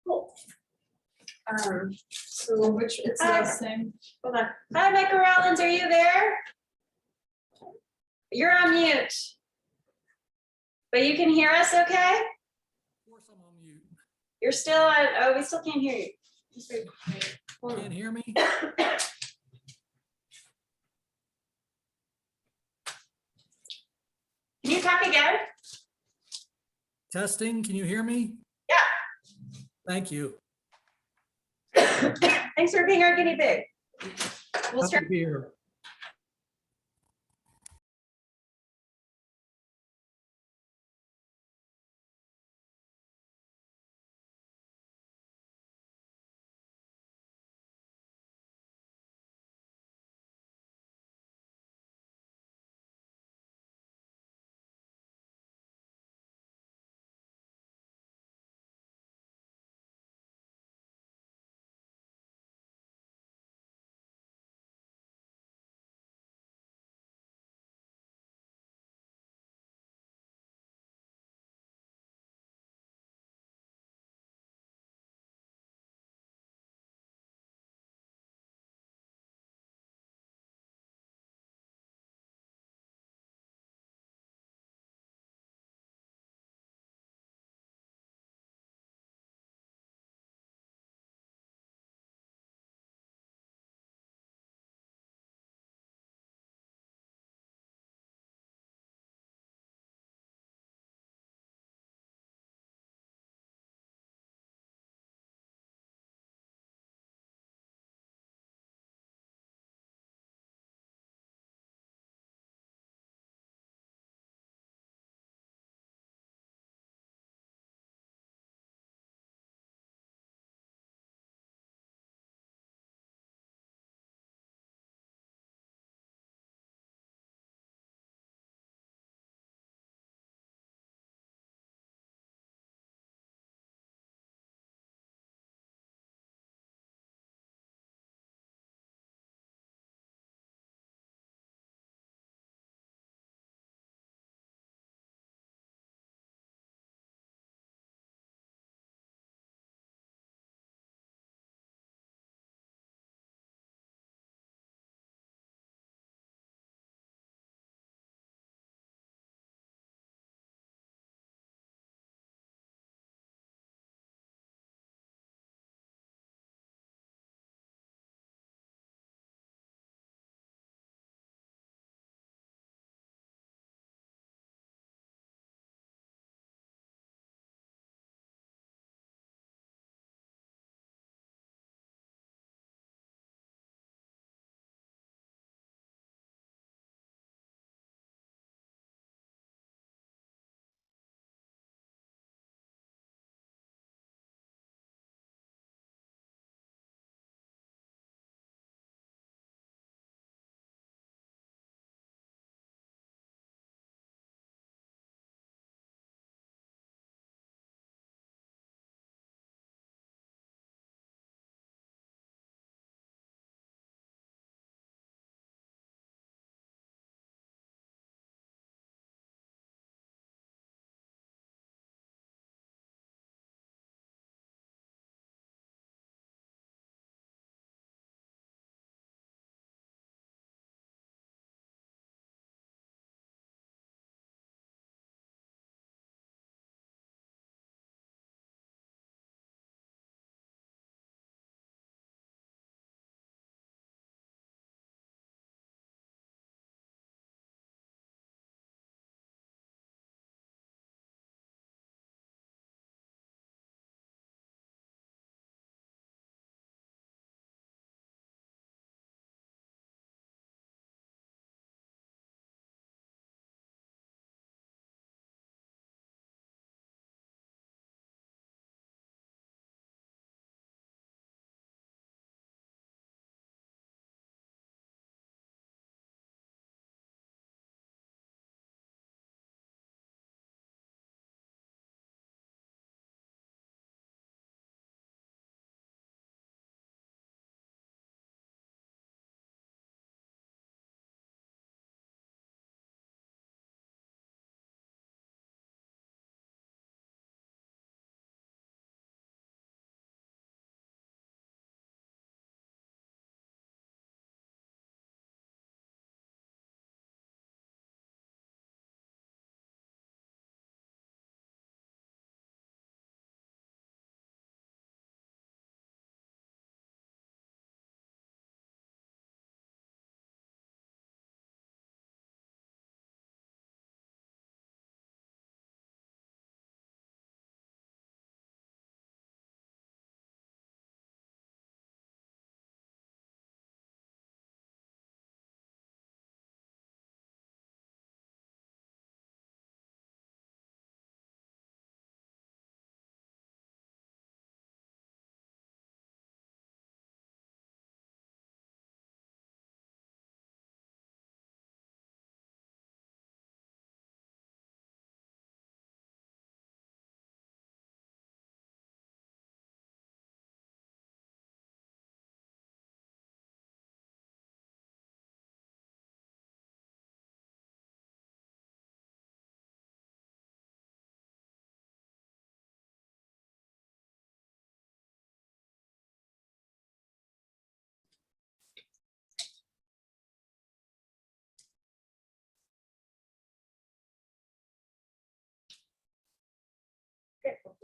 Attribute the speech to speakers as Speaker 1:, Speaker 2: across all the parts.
Speaker 1: Cool.
Speaker 2: So which, it's the same.
Speaker 1: Hold on. Hi, Micah Rollins, are you there? You're on mute. But you can hear us okay?
Speaker 3: Of course I'm on mute.
Speaker 1: You're still on, oh, we still can't hear you. Just wait. Hold on.
Speaker 3: Can't hear me?
Speaker 1: Can you talk again?
Speaker 3: Testing, can you hear me?
Speaker 1: Yeah.
Speaker 3: Thank you.
Speaker 1: Thanks for being our guinea pig. We'll
Speaker 3: Happy
Speaker 1: start.
Speaker 3: to be here.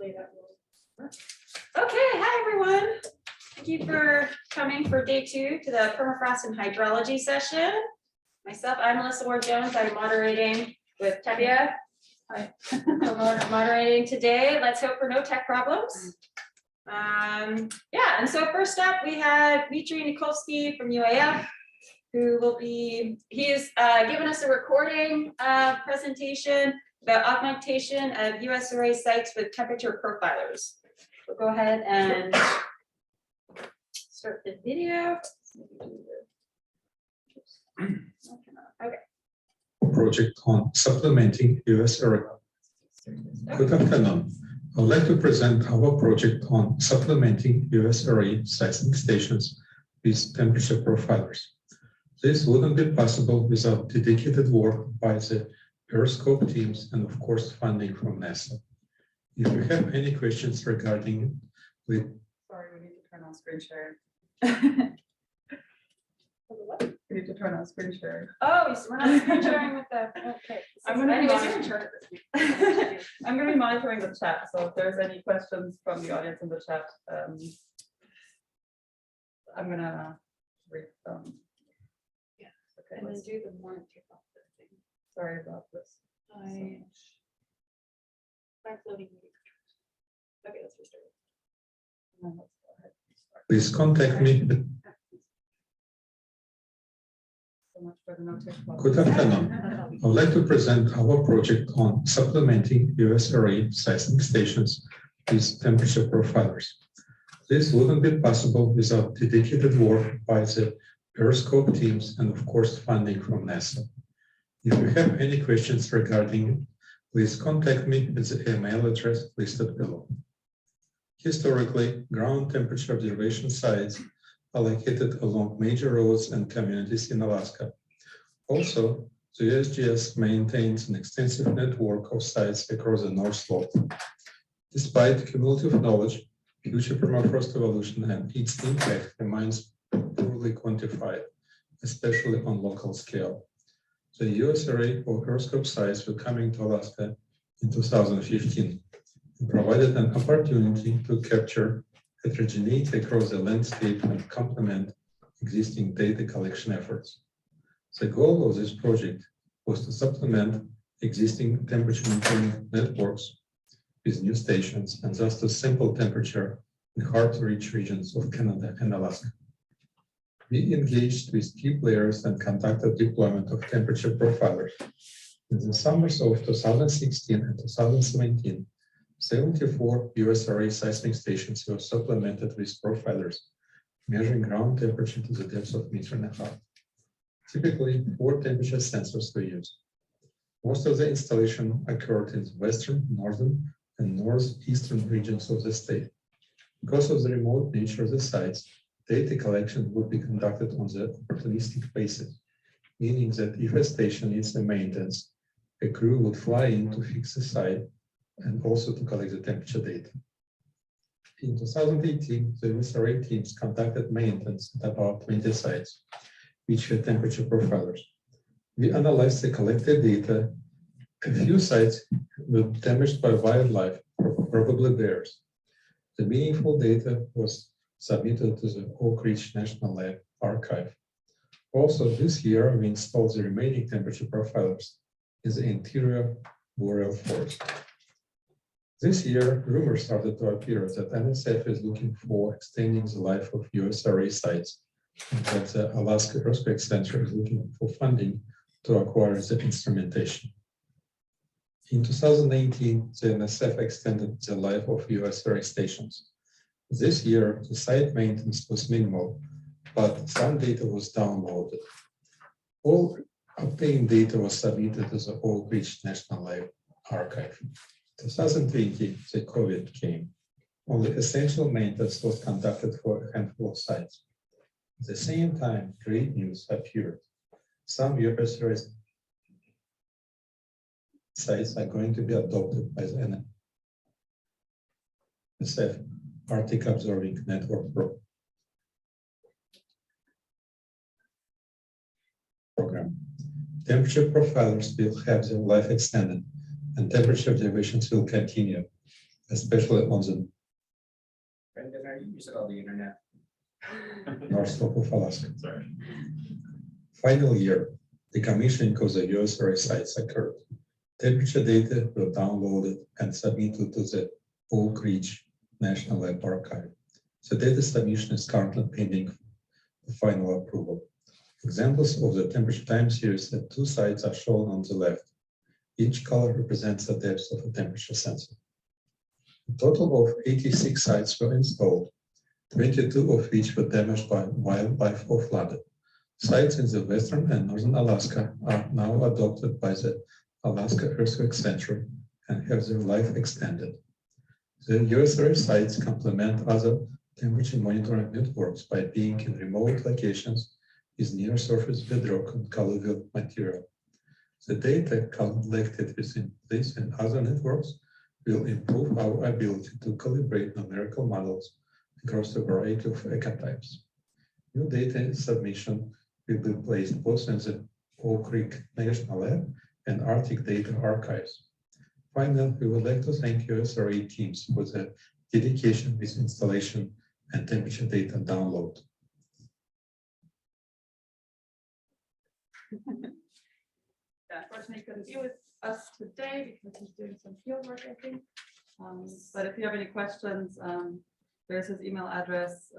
Speaker 1: hopefully that will work. Okay, hi everyone. Thank you for coming for day 2 to the Permafrost and Hydrology session. Myself, I'm Melissa Ward-Jones. I'm moderating with Tabia. Hi. Moderating today. Let's hope for no tech problems. Yeah, and so first up we had Dmitry Nikolsky from UAF, who will be, he is giving us a recording presentation about augmentation of US array sites with temperature profilers. We'll go ahead and start the video. Okay.
Speaker 4: Project on supplementing US array. Good afternoon. I would like to present our project on supplementing US array seismic stations with temperature profilers. This wouldn't be possible without dedicated work by the Periscope teams and of course funding from NASA. If you have any questions regarding it, please.
Speaker 2: Sorry, we need to turn on screen share. We need to turn on screen share.
Speaker 1: Oh, so we're not screen sharing with the, okay.
Speaker 2: I'm going to be
Speaker 1: Anyways, you're in
Speaker 2: monitoring.
Speaker 1: charge of this week.
Speaker 2: I'm going to be monitoring the chat. So if there's any questions from the audience in the chat, I'm going to read them.
Speaker 1: Yeah.
Speaker 2: Okay.
Speaker 1: And then do the more take off the thing.
Speaker 2: Sorry about this.
Speaker 1: I'm floating media controls. Okay, let's restart.
Speaker 2: And then let's go ahead and start.
Speaker 4: Please contact me.
Speaker 2: So much for the no tech problem.
Speaker 4: Good afternoon. I would like to present our project on supplementing US array seismic stations with temperature profilers. This wouldn't be possible without dedicated work by the Periscope teams and of course funding from NASA. If you have any questions regarding it, please contact me at the email address listed below. Historically, ground temperature observation sites are located along major roads and communities in Alaska. Also, the USGS maintains an extensive network of sites across the North Slope. Despite cumulative knowledge, future permafrost evolution and its impact remains poorly quantified, especially on local scale. The US array of Periscope sites were coming to Alaska in 2015 and provided an opportunity to capture heterogeneity across the landscape and complement existing data collection efforts. The goal of this project was to supplement existing temperature monitoring networks with new stations and thus to sample temperature in hard-to-reach regions of Canada and Alaska. We engaged with key players and conducted deployment of temperature profilers. In the summers of 2016 and 2017, 74 US array seismic stations were supplemented with profilers, measuring ground temperature to the depth of 1.5 meters. Typically, 4 temperature sensors were used. Most of the installation occurred in the western, northern, and northeastern regions of the state. Because of the remote nature of the sites, data collection would be conducted on the opportunistic basis, meaning that if a station needs a maintenance, a crew would fly in to fix the site and also to collect the temperature data. In 2018, the US array teams conducted maintenance at about 20 sites, which had temperature profilers. We analyzed the collected data. A few sites were damaged by wildlife, probably bears. The meaningful data was submitted to the Oak Ridge National Lab archive. Also, this year, we installed the remaining temperature profilers in the interior boreal forest. This year, rumors started to appear that NSF is looking for extending the life of US array sites, and that the Alaska Earthquake Center is looking for funding to acquire the instrumentation. In 2019, the NSF extended the life of US array stations. This year, the site maintenance was minimal, but some data was downloaded. All obtained data was submitted to the Oak Ridge National Lab archive. 2020, the COVID came. Only essential maintenance was conducted for a handful of sites. At the same time, great news appeared. Some US array sites are going to be adopted by the NSF Arctic Observing Network program. Temperature profilers will have their life extended and temperature observations will continue. especially on the
Speaker 5: Brendan, are you using all the internet?
Speaker 4: north slope of Alaska.
Speaker 5: Sorry.
Speaker 4: Final year, the commissioning of the US array sites occurred. Temperature data were downloaded and submitted to the Oak Ridge National Lab Archive. The data submission is currently pending for final approval. Examples of the temperature time series at 2 sites are shown on the left. Each color represents the depth of a temperature sensor. A total of 86 sites were installed, 22 of which were damaged by wildlife or flooded. Sites in the western and northern Alaska are now adopted by the Alaska Earthquake Center and have their life extended. The USRA sites complement other temperature monitoring networks by being in remote locations with near surface bedrock and colloidal material. The data collected within this and other networks will improve our ability to calibrate numerical models across a variety of ecotypes. New data submission will be placed both in the Oak Creek National Lab and Arctic Data Archives. Finally, we would like to thank USRA teams for their dedication with installation and temperature data download.
Speaker 2: Unfortunately, he couldn't be with us today because he's doing some field work, I think. But if you have any questions, there's his email address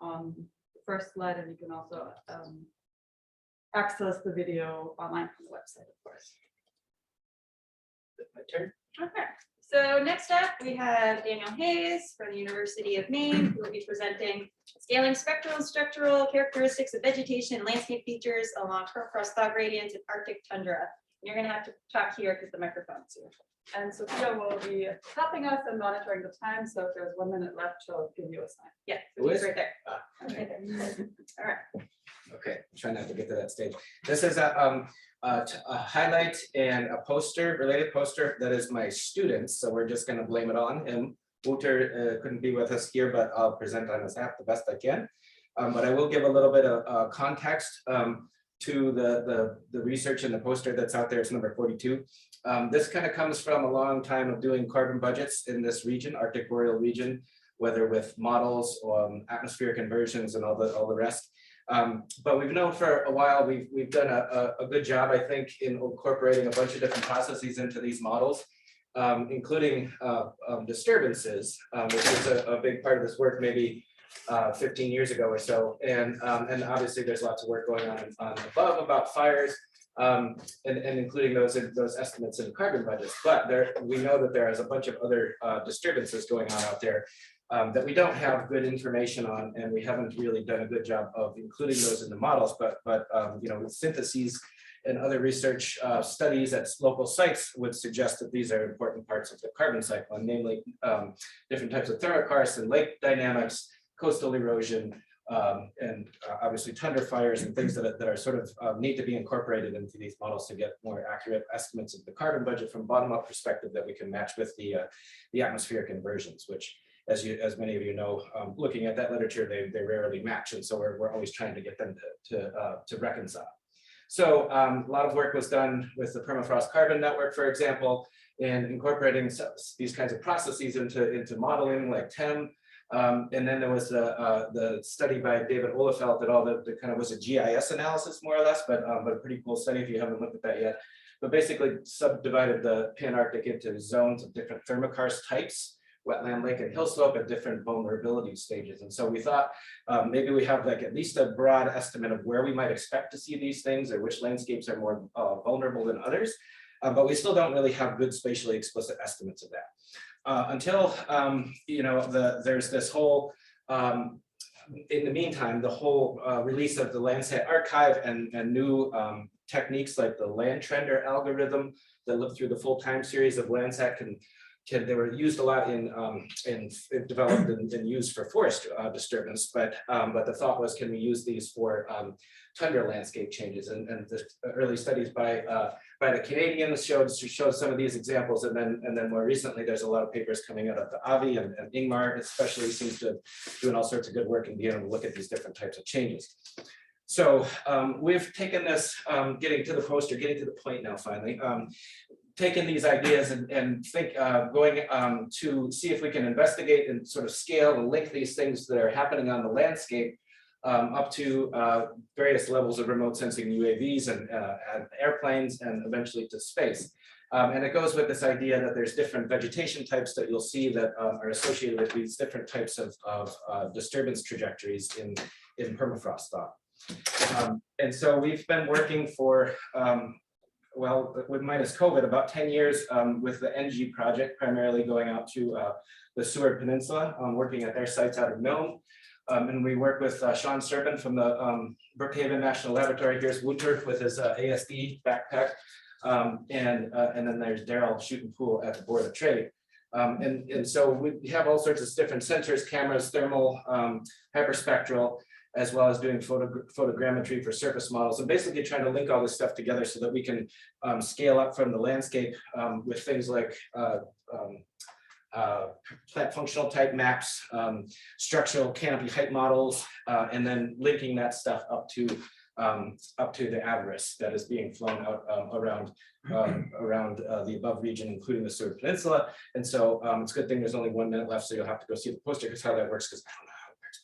Speaker 2: on the first slide, and you can also access the video online from the website, of course.
Speaker 5: My turn.
Speaker 1: Okay, so next up, we have Daniel Hayes from the University of Maine, who will be presenting scaling spectral and structural characteristics of vegetation and landscape features along permafrost thaw gradients in Arctic tundra. And you're gonna have to talk here because the microphone's here.
Speaker 2: And Sophia will be helping us and monitoring the time. So if there's 1 minute left, she'll give you a sign.
Speaker 1: Yeah,
Speaker 5: Who
Speaker 1: it's
Speaker 5: is?
Speaker 1: right there.
Speaker 5: Ah,
Speaker 1: Right there. All right.
Speaker 5: Okay, try not to get to that stage. This is a highlight and a poster, related poster that is my students. So we're just gonna blame it on him. Wouter couldn't be with us here, but I'll present on his app the best I can. But I will give a little bit of context to the research in the poster that's out there. It's number 42. This kind of comes from a long time of doing carbon budgets in this region, Arctic Boreal region, whether with models or atmospheric conversions and all the rest. But we've known for a while, we've done a good job, I think, in incorporating a bunch of different processes into these models, including disturbances, which is a big part of this work, maybe 15 years ago or so. And obviously there's lots of work going on above about fires, and including those estimates in carbon budgets. But we know that there is a bunch of other disturbances going on out there that we don't have good information on, and we haven't really done a good job of including those in the models. But you know, with syntheses and other research studies at local sites would suggest that these are important parts of the carbon cycle, and namely different types of thermokarst and lake dynamics, coastal erosion, and obviously tundra fires and things that are sort of need to be incorporated into these models to get more accurate estimates of the carbon budget from bottom-up perspective that we can match with the atmospheric conversions, which, as many of you know, looking at that literature, they rarely match, and so we're always trying to get them to reconcile. So a lot of work was done with the permafrost carbon network, for example, in incorporating these kinds of processes into modeling like TEM. And then there was the study by David Olefeld that that kind of was a GIS analysis, more or less, but a pretty cool study if you haven't looked at that yet. But basically subdivided the Pan-Arctic into zones of different thermokarst types, wetland, lake, and hill slope at different vulnerability stages. And so we thought maybe we have like at least a broad estimate of where we might expect to see these things or which landscapes are more vulnerable than others. But we still don't really have good spatially explicit estimates of that. Until you know, there's this whole, in the meantime, the whole release of the Landsat archive and new techniques like the land trender algorithm that look through the full time series of Landsat they were used a lot in developed and used for forest disturbance, but the thought was, can we use these for tundra landscape changes? And the early studies by the Canadians showed some of these examples, and then more recently there's a lot of papers coming out of the Avi and Ingmar especially seems to doing all sorts of good work and being able to look at these different types of changes. So we've taken this, getting to the poster, getting to the point now finally. taken these ideas and think going to see if we can investigate and sort of scale and link these things that are happening on the landscape up to various levels of remote sensing UAVs and airplanes and eventually to space. And it goes with this idea that there's different vegetation types that you'll see that are associated with these different types of disturbance trajectories in permafrost thaw. And so we've been working for, well, with minus COVID, about 10 years with the NG project, primarily going out to the Seward Peninsula, working at their sites out of Nome. And we work with Sean Serban from the Brookhaven National Laboratory. Here's Wouter with his ASD backpack. And then there's Daryl shooting pool at the Board of Trade. And so we have all sorts of different sensors, cameras, thermal, hyperspectral, as well as doing photogrammetry for surface models, and basically trying to link all this stuff together so that we can scale up from the landscape with things like plant functional type maps, structural canopy height models, and then linking that stuff up to the avarice that is being flown out around the above region, including the Seward Peninsula. And so it's a good thing there's only 1 minute left, so you'll have to go see the poster because how that works, because I don't know how it works,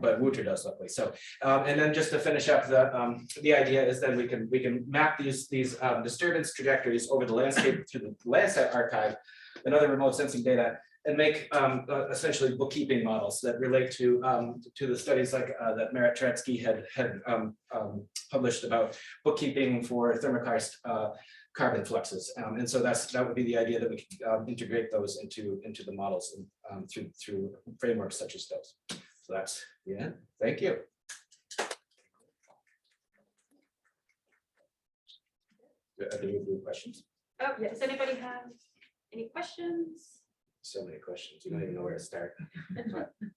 Speaker 5: but Wouter does, luckily. So and then just to finish up, the idea is that we can map these disturbance trajectories over the landscape through the Landsat archive and other remote sensing data, and make essentially bookkeeping models that relate to the studies like that Merit Turetsky had published about bookkeeping for thermokarst carbon fluxes. And so that would be the idea, that we could integrate those into the models and through frameworks such as those. So that's the end. Thank you. Are there any questions?
Speaker 1: Oh, does anybody have any questions?
Speaker 5: So many questions. You don't even know where to start.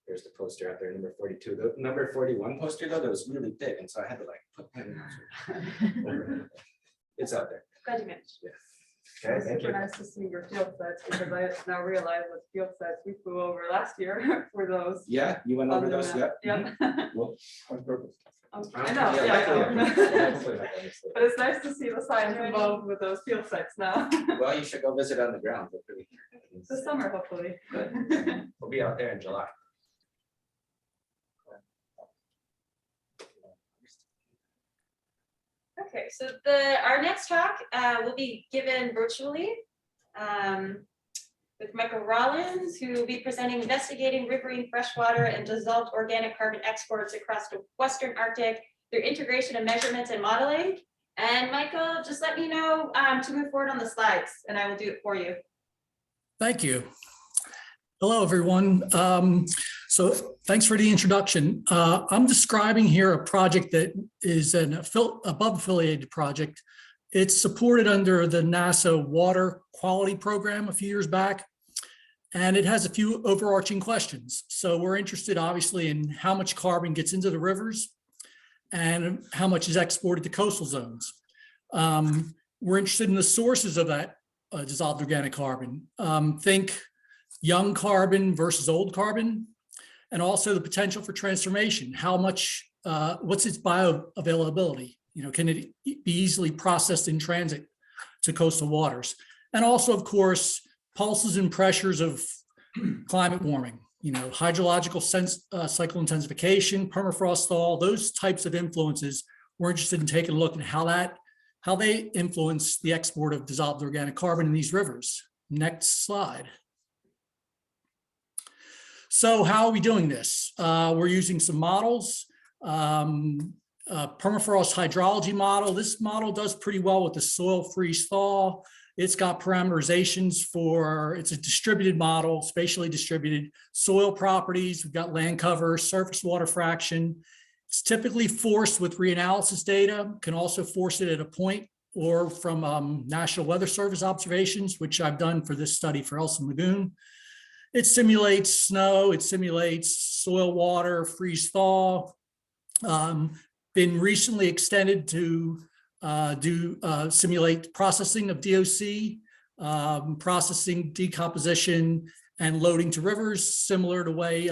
Speaker 5: There's the poster out there, number 42. The number 41 poster, though, that was really big, and so I had to like put pen. It's out there.
Speaker 1: Glad you mentioned.
Speaker 5: Yeah. Okay, thank you.
Speaker 2: Super nice to see your field sets, because I now realize what field sets we flew over last year for those.
Speaker 5: Yeah, you went over those. Yeah.
Speaker 2: Yep.
Speaker 5: Well, on purpose.
Speaker 2: I know, yeah. But it's nice to see the science involved with those field sets now.
Speaker 5: Well, you should go visit on the ground.
Speaker 2: This summer, hopefully.
Speaker 5: We'll be out there in July.
Speaker 1: Okay, so our next talk will be given virtually with Michael Rollins, who will be presenting investigating riverine freshwater and dissolved organic carbon exports across the Western Arctic through integration of measurements and modeling. And Michael, just let me know to move forward on the slides, and I will do it for you.
Speaker 3: Thank you. Hello, everyone. So thanks for the introduction. I'm describing here a project that is an above affiliated project. It's supported under the NASA Water Quality Program a few years back, and it has a few overarching questions. So we're interested, obviously, in how much carbon gets into the rivers and how much is exported to coastal zones. We're interested in the sources of that dissolved organic carbon. Think young carbon versus old carbon, and also the potential for transformation. How much, what's its bioavailability? You know, can it be easily processed in transit to coastal waters? And also, of course, pulses and pressures of climate warming, you know, hydrological cycle intensification, permafrost thaw, those types of influences. We're interested in taking a look at how they influence the export of dissolved organic carbon in these rivers. Next slide. So how are we doing this? We're using some models. Permafrost hydrology model. This model does pretty well with the soil freeze thaw. It's got parameterizations for, it's a distributed model, spatially distributed soil properties. We've got land cover, surface water fraction. It's typically forced with reanalysis data, can also force it at a point or from National Weather Service observations, which I've done for this study for Elson Lagoon. It simulates snow, it simulates soil water, freeze thaw. Been recently extended to simulate processing of DOC, processing decomposition and loading to rivers, similar to the way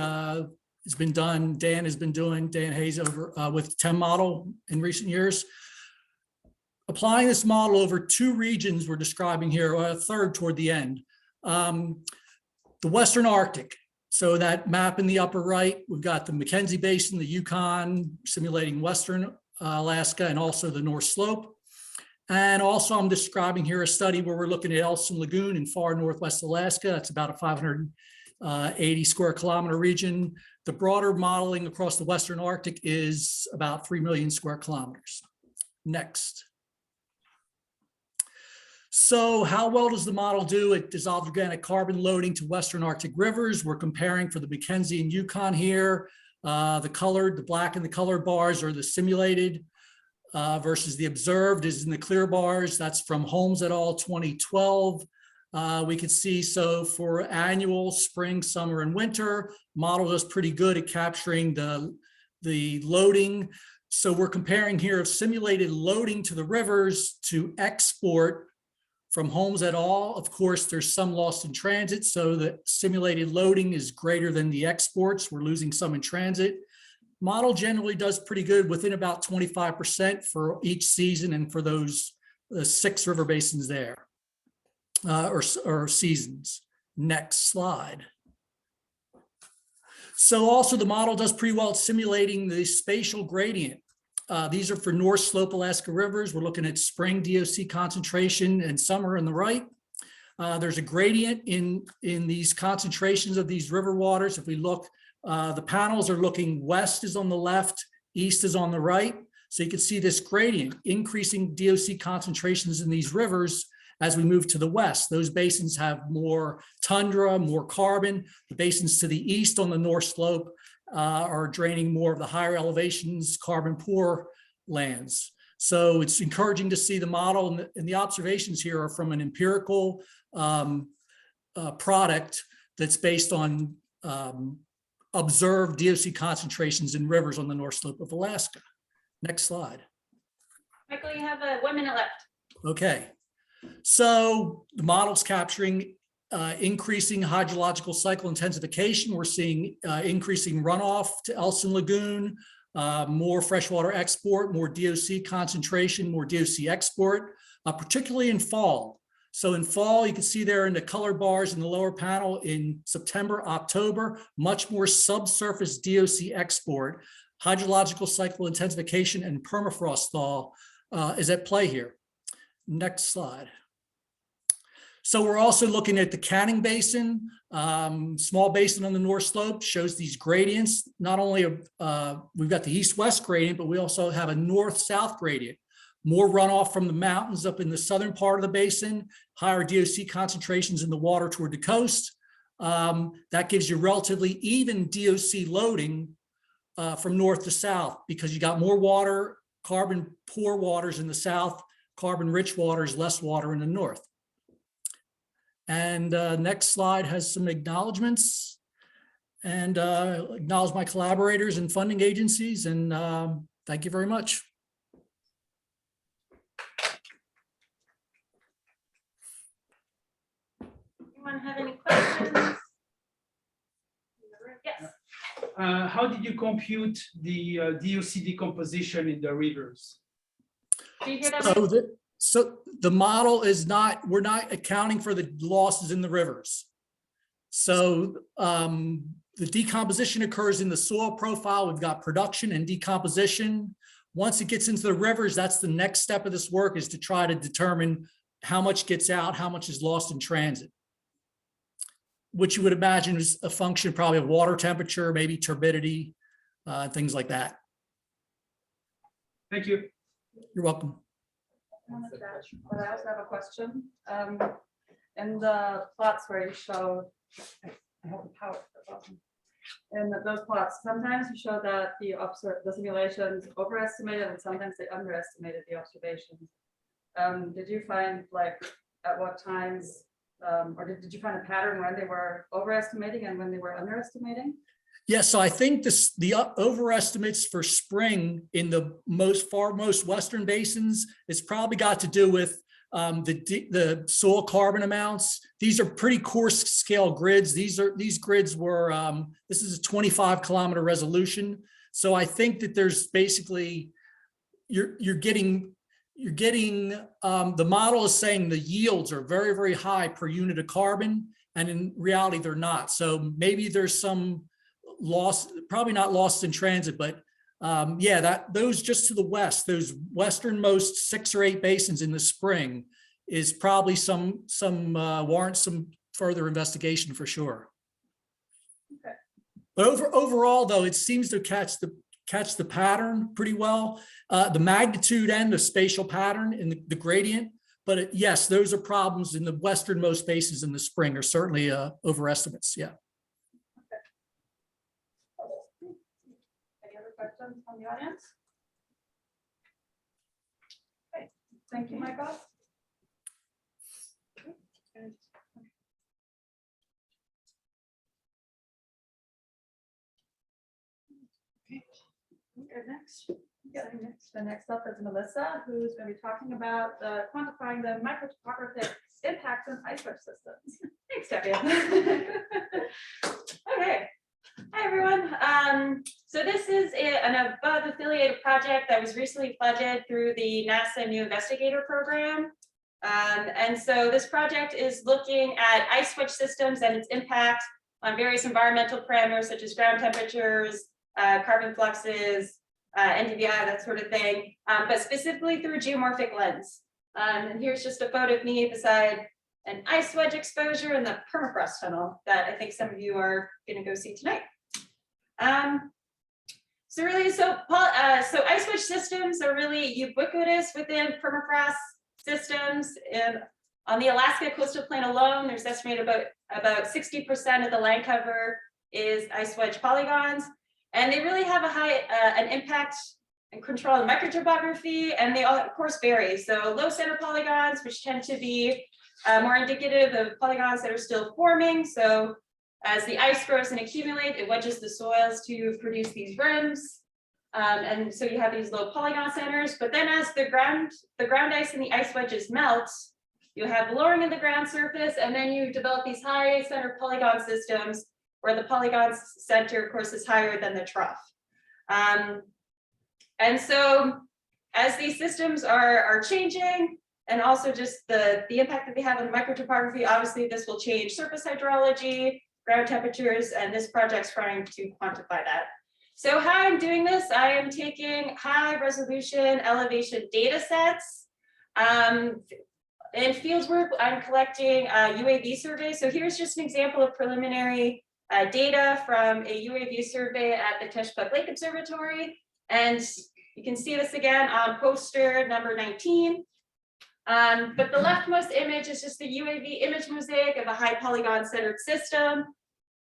Speaker 3: it's been done. Dan has been doing, Dan Hayes over with TEM model in recent years. applying this model over two regions we're describing here, or a third toward the end. The Western Arctic. So that map in the upper right, we've got the Mackenzie Basin, the Yukon, simulating Western Alaska, and also the North Slope. And also I'm describing here a study where we're looking at Elson Lagoon in far northwest Alaska. It's about a 580 square kilometer region. The broader modeling across the Western Arctic is about 3 million square kilometers. Next. So how well does the model do at dissolved organic carbon loading to Western Arctic rivers? We're comparing for the Mackenzie and Yukon here. The black and the colored bars are the simulated versus the observed is in the clear bars. That's from Holmes et al. 2012. We could see, so for annual spring, summer, and winter, model is pretty good at capturing the loading. So we're comparing here of simulated loading to the rivers to export from Holmes et al. Of course, there's some lost in transit, so the simulated loading is greater than the exports. We're losing some in transit. Model generally does pretty good, within about 25% for each season and for those 6 river basins there, or seasons. Next slide. So also the model does pretty well at simulating the spatial gradient. These are for North Slope Alaska rivers. We're looking at spring DOC concentration and summer on the right. There's a gradient in these concentrations of these river waters. If we look, the panels are looking west is on the left, east is on the right. So you can see this gradient, increasing DOC concentrations in these rivers as we move to the west. Those basins have more tundra, more carbon. The basins to the east on the North Slope are draining more of the higher elevations, carbon poor lands. So it's encouraging to see the model, and the observations here are from an empirical product that's based on observed DOC concentrations in rivers on the North Slope of Alaska. Next slide.
Speaker 1: Michael, you have 1 minute left.
Speaker 3: Okay, so the model's capturing increasing hydrological cycle intensification. We're seeing increasing runoff to Elson Lagoon, more freshwater export, more DOC concentration, more DOC export, particularly in fall. So in fall, you can see there in the colored bars in the lower panel in September, October, much more subsurface DOC export. Hydrological cycle intensification and permafrost thaw is at play here. Next slide. So we're also looking at the Canning Basin, small basin on the North Slope, shows these gradients. Not only we've got the east-west gradient, but we also have a north-south gradient. More runoff from the mountains up in the southern part of the basin, higher DOC concentrations in the water toward the coast. That gives you relatively even DOC loading from north to south, because you got more water, carbon poor waters in the south, carbon rich waters, less water in the north. And next slide has some acknowledgements, and acknowledge my collaborators and funding agencies, and thank you very much.
Speaker 1: Anyone have any questions? Yes.
Speaker 6: How did you compute the DOC decomposition in the rivers?
Speaker 1: Do you hear that?
Speaker 3: So the model is not, we're not accounting for the losses in the rivers. So the decomposition occurs in the soil profile. We've got production and decomposition. Once it gets into the rivers, that's the next step of this work, is to try to determine how much gets out, how much is lost in transit, which you would imagine is a function probably of water temperature, maybe turbidity, things like that.
Speaker 6: Thank you.
Speaker 3: You're welcome.
Speaker 2: But I also have a question. In the plots where you show, I have the power. In those plots, sometimes you show that the simulations overestimated and sometimes they underestimated the observations. Did you find, like, at what times, or did you find a pattern when they were overestimating and when they were underestimating?
Speaker 3: Yeah, so I think the overestimates for spring in the most western basins, it's probably got to do with the soil carbon amounts. These are pretty coarse scale grids. These grids were, this is a 25 kilometer resolution. So I think that there's basically, you're getting you're getting, the model is saying the yields are very, very high per unit of carbon, and in reality, they're not. So maybe there's some loss, probably not lost in transit, but yeah, those just to the west, those westernmost 6 or 8 basins in the spring is probably some warrants some further investigation for sure.
Speaker 2: Okay.
Speaker 3: But overall, though, it seems to catch the pattern pretty well, the magnitude and the spatial pattern in the gradient. But yes, those are problems in the westernmost basins in the spring are certainly overestimates. Yeah.
Speaker 2: Any other questions from the audience? Okay, thank you, Michael. Good, next. Yeah, the next up is Melissa, who's going to be talking about quantifying the microtopographic impacts on ice wedge systems. Thanks, Debbie. Okay. Hi, everyone. So this is an above affiliated project that was recently funded through the NASA New Investigator Program. And so this project is looking at ice wedge systems and its impact on various environmental parameters such as ground temperatures, carbon fluxes, NDVI, that sort of thing, but specifically through a geomorphic lens. And here's just a photo of me beside an ice wedge exposure in the permafrost tunnel that I think some of you are going to go see tonight. So ice wedge systems are really ubiquitous within permafrost systems. And on the Alaska coastal plain alone, there's estimated about 60% of the land cover is ice wedge polygons. And they really have a high an impact and control of microtopography, and they all, of course, vary. So low center polygons, which tend to be more indicative of polygons that are still forming. So as the ice grows and accumulates, it wedges the soils to produce these rims. And so you have these low polygon centers. But then as the ground ice and the ice wedges melt, you have lowering of the ground surface, and then you develop these high center polygon systems where the polygon center, of course, is higher than the trough. And so as these systems are changing, and also just the impact that they have on microtopography, obviously this will change surface hydrology, ground temperatures, and this project's trying to quantify that. So how I'm doing this, I am taking high resolution elevation data sets. In fieldwork, I'm collecting UAV surveys. So here's just an example of preliminary data from a UAV survey at the Teshpuk Lake Observatory. And you can see this again on poster number 19. But the leftmost image is just the UAV image mosaic of a high polygon centered system.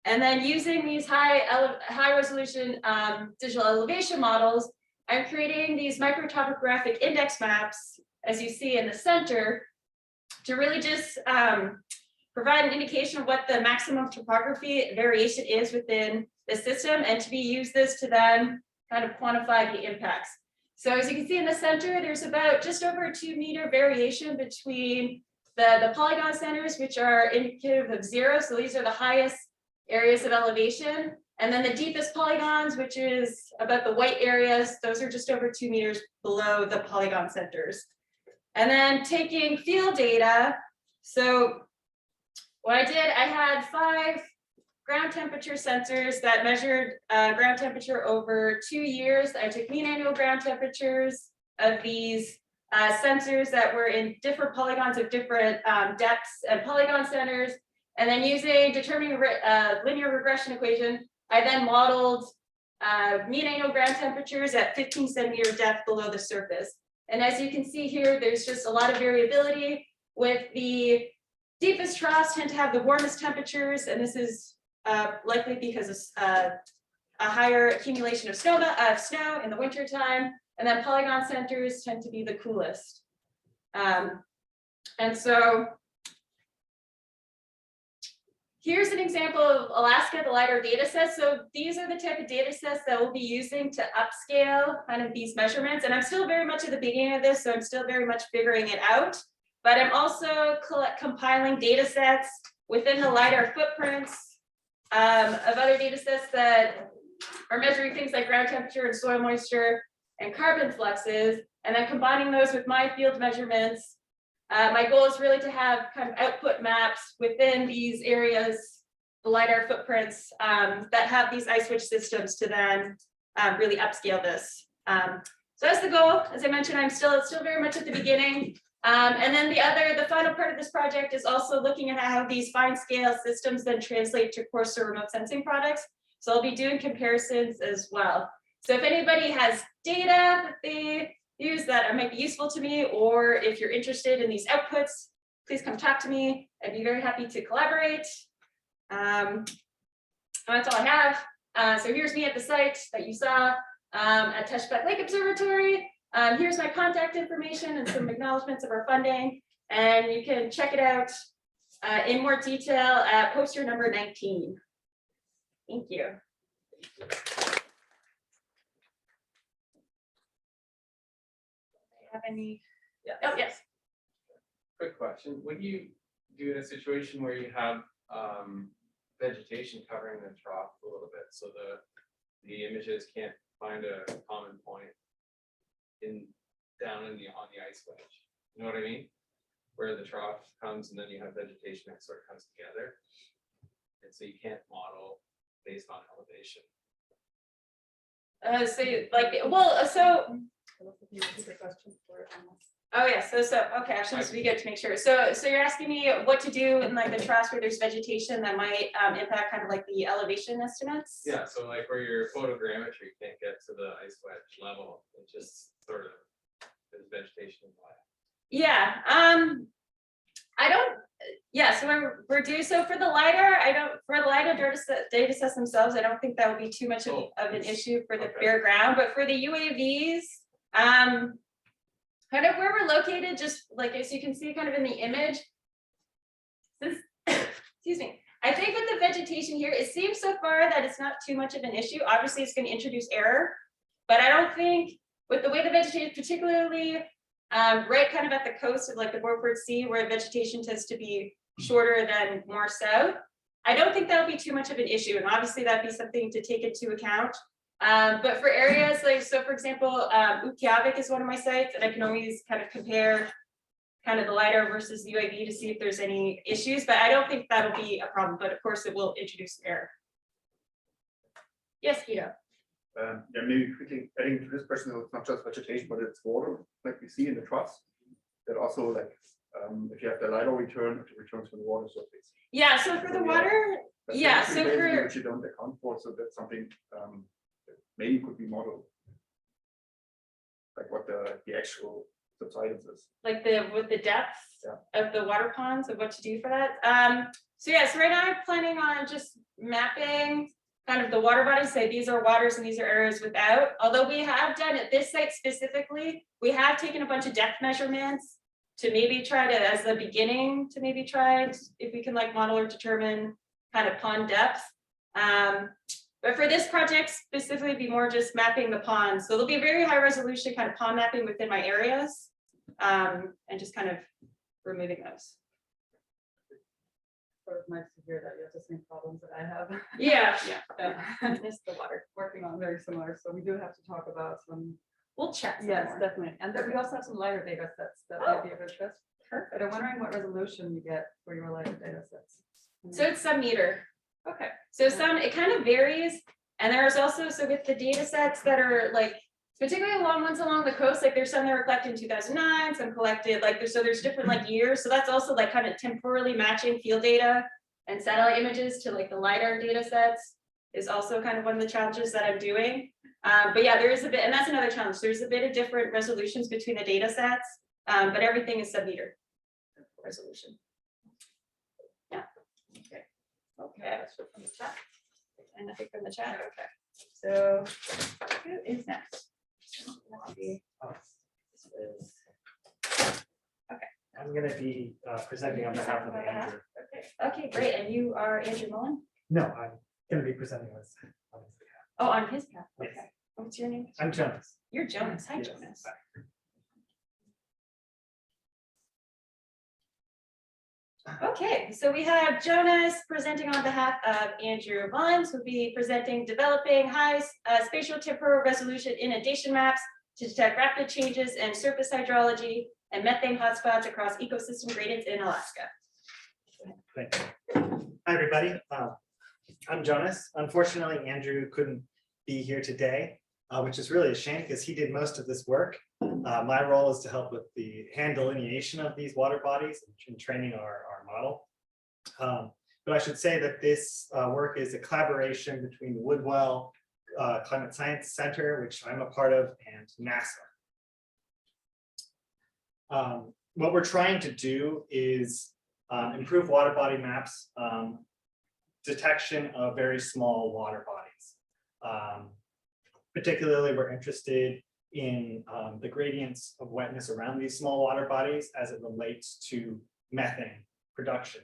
Speaker 2: And then using these high resolution digital elevation models, I'm creating these microtopographic index maps, as you see in the center, to really just provide an indication of what the maximum topography variation is within the system, and to be used this to then kind of quantify the impacts. So as you can see in the center, there's about just over a 2 meter variation between the polygon centers, which are indicative of 0. So these are the highest areas of elevation. And then the deepest polygons, which is about the white areas, those are just over 2 meters below the polygon centers. And then taking field data. So what I did, I had 5 ground temperature sensors that measured ground temperature over 2 years. I took mean annual ground temperatures of these sensors that were in different polygons of different depths and polygon centers. And then determining a linear regression equation, I then modeled mean annual ground temperatures at 15 centimeter depth below the surface. And as you can see here, there's just a lot of variability, with the deepest troughs tend to have the warmest temperatures, and this is likely because of a higher accumulation of snow in the winter time, and then polygon centers tend to be the coolest. And so here's an example of Alaska, the LiDAR data sets. So these are the type of data sets that we'll be using to upscale kind of these measurements. And I'm still very much at the beginning of this, so I'm still very much figuring it out. But I'm also compiling data sets within the LiDAR footprints of other data sets that are measuring things like ground temperature and soil moisture.
Speaker 1: and carbon fluxes, and then combining those with my field measurements. My goal is really to have kind of output maps within these areas, the LiDAR footprints that have these ice wedge systems to then really upscale this. So that's the goal. As I mentioned, I'm still very much at the beginning. And then the final part of this project is also looking at how these fine scale systems then translate to coarser remote sensing products. So I'll be doing comparisons as well. So if anybody has data that they use that might be useful to me, or if you're interested in these outputs, please come talk to me. I'd be very happy to collaborate. That's all I have. So here's me at the site that you saw at Teshbet Lake Observatory. Here's my contact information and some acknowledgements of our funding. And you can check it out in more detail at poster number 19. Thank you. Have any?
Speaker 2: Yeah.
Speaker 1: Oh, yes.
Speaker 7: Quick question, would you do in a situation where you have vegetation covering the trough a little bit, so the images can't find a common point down on the ice wedge, you know what I mean? Where the trough comes and then you have vegetation that sort of comes together. And so you can't model based on elevation.
Speaker 1: Oh yeah, okay, actually this would be good to make sure. So you're asking me what to do in like the troughs where there's vegetation that might impact kind of like the elevation estimates?
Speaker 7: Yeah, so like where your photogrammetry can't get to the ice wedge level, it just sort of, there's vegetation in the way.
Speaker 1: Yeah, so we're due. So for the LiDAR, for the LiDAR data sets themselves, I don't think that would be too much of an issue for the bare ground, but for the UAVs, kind of where we're located, just like as you can see kind of in the image, excuse me, I think with the vegetation here, it seems so far that it's not too much of an issue. Obviously it's going to introduce error, but I don't think with the way the vegetation, particularly right kind of at the coast of like the Beaufort Sea, where vegetation tends to be shorter than more south, I don't think that'll be too much of an issue. And obviously that'd be something to take into account. But for areas like, so for example, Utqiagvik is one of my sites, and I can always kind of compare kind of the LiDAR versus the UAV to see if there's any issues, but I don't think that'll be a problem, but of course it will introduce error. Yes, Guido.
Speaker 8: Yeah, maybe quickly adding to this question, it's not just vegetation, but it's water, like we see in the troughs. That also, like, if you have the LiDAR return, it returns from the water surface.
Speaker 1: Yeah, so for the water, yeah, so for
Speaker 8: which you don't account for, so that's something that maybe could be modeled, like what the actual subsidence is.
Speaker 1: like with the depth of the water ponds of what to do for that. So yeah, so right now I'm planning on just mapping kind of the water bodies, say these are waters and these are areas without, although we have done at this site specifically, we have taken a bunch of depth measurements to maybe try to, as the beginning, to maybe try if we can like model or determine kind of pond depth. But for this project specifically, be more just mapping the ponds. So there'll be a very high resolution kind of pond mapping within my areas, and just kind of removing those.
Speaker 2: Sort of nice to hear that you have the same problems that I have.
Speaker 1: Yeah,
Speaker 2: It's the water, working on very similar, so we do have to talk about some.
Speaker 1: we'll chat some
Speaker 2: Yes,
Speaker 1: more.
Speaker 2: definitely, and then we also have some LiDAR data sets that might be of interest.
Speaker 1: Perfect.
Speaker 2: But I'm wondering what resolution you get for your LiDAR data sets.
Speaker 1: So it's sub-meter.
Speaker 2: Okay.
Speaker 1: So it kind of varies. And there's also, so with the data sets that are like, particularly along ones along the coast, like there's some that were collected in 2009, some collected like, there's different like years. So that's also like kind of temporally matching field data and satellite images to like the LiDAR data sets is also kind of one of the challenges that I'm doing. But yeah, there is a bit, and that's another challenge. There's a bit of different resolutions between the data sets, but everything is sub-meter resolution. Yeah. Okay, from the chat. And nothing from the chat. Okay. So who is next?
Speaker 9: I'm going to be presenting on behalf of Andrew.
Speaker 1: Okay, great. And you are Andrew Mullen?
Speaker 9: No, I'm going to be presenting on his behalf.
Speaker 1: Oh, on his behalf.
Speaker 9: Yes.
Speaker 1: Okay. What's your name?
Speaker 9: I'm Jonas.
Speaker 1: You're Jonas. Hi,
Speaker 9: Yes.
Speaker 1: Jonas. Okay, so we have Jonas presenting on behalf of Andrew Mullen, who'll be presenting developing high spatial temporal resolution inundation maps to detect rapid changes in surface hydrology and methane hotspots across ecosystem gradients in Alaska.
Speaker 9: Thank you. Hi, everybody. I'm Jonas. Unfortunately, Andrew couldn't be here today, which is really a shame because he did most of this work. My role is to help with the hand delineation of these water bodies and training our model. But I should say that this work is a collaboration between the Woodwell Climate Science Center, which I'm a part of, and NASA. What we're trying to do is improve water body maps, detection of very small water bodies. Particularly, we're interested in the gradients of wetness around these small water bodies as it relates to methane production.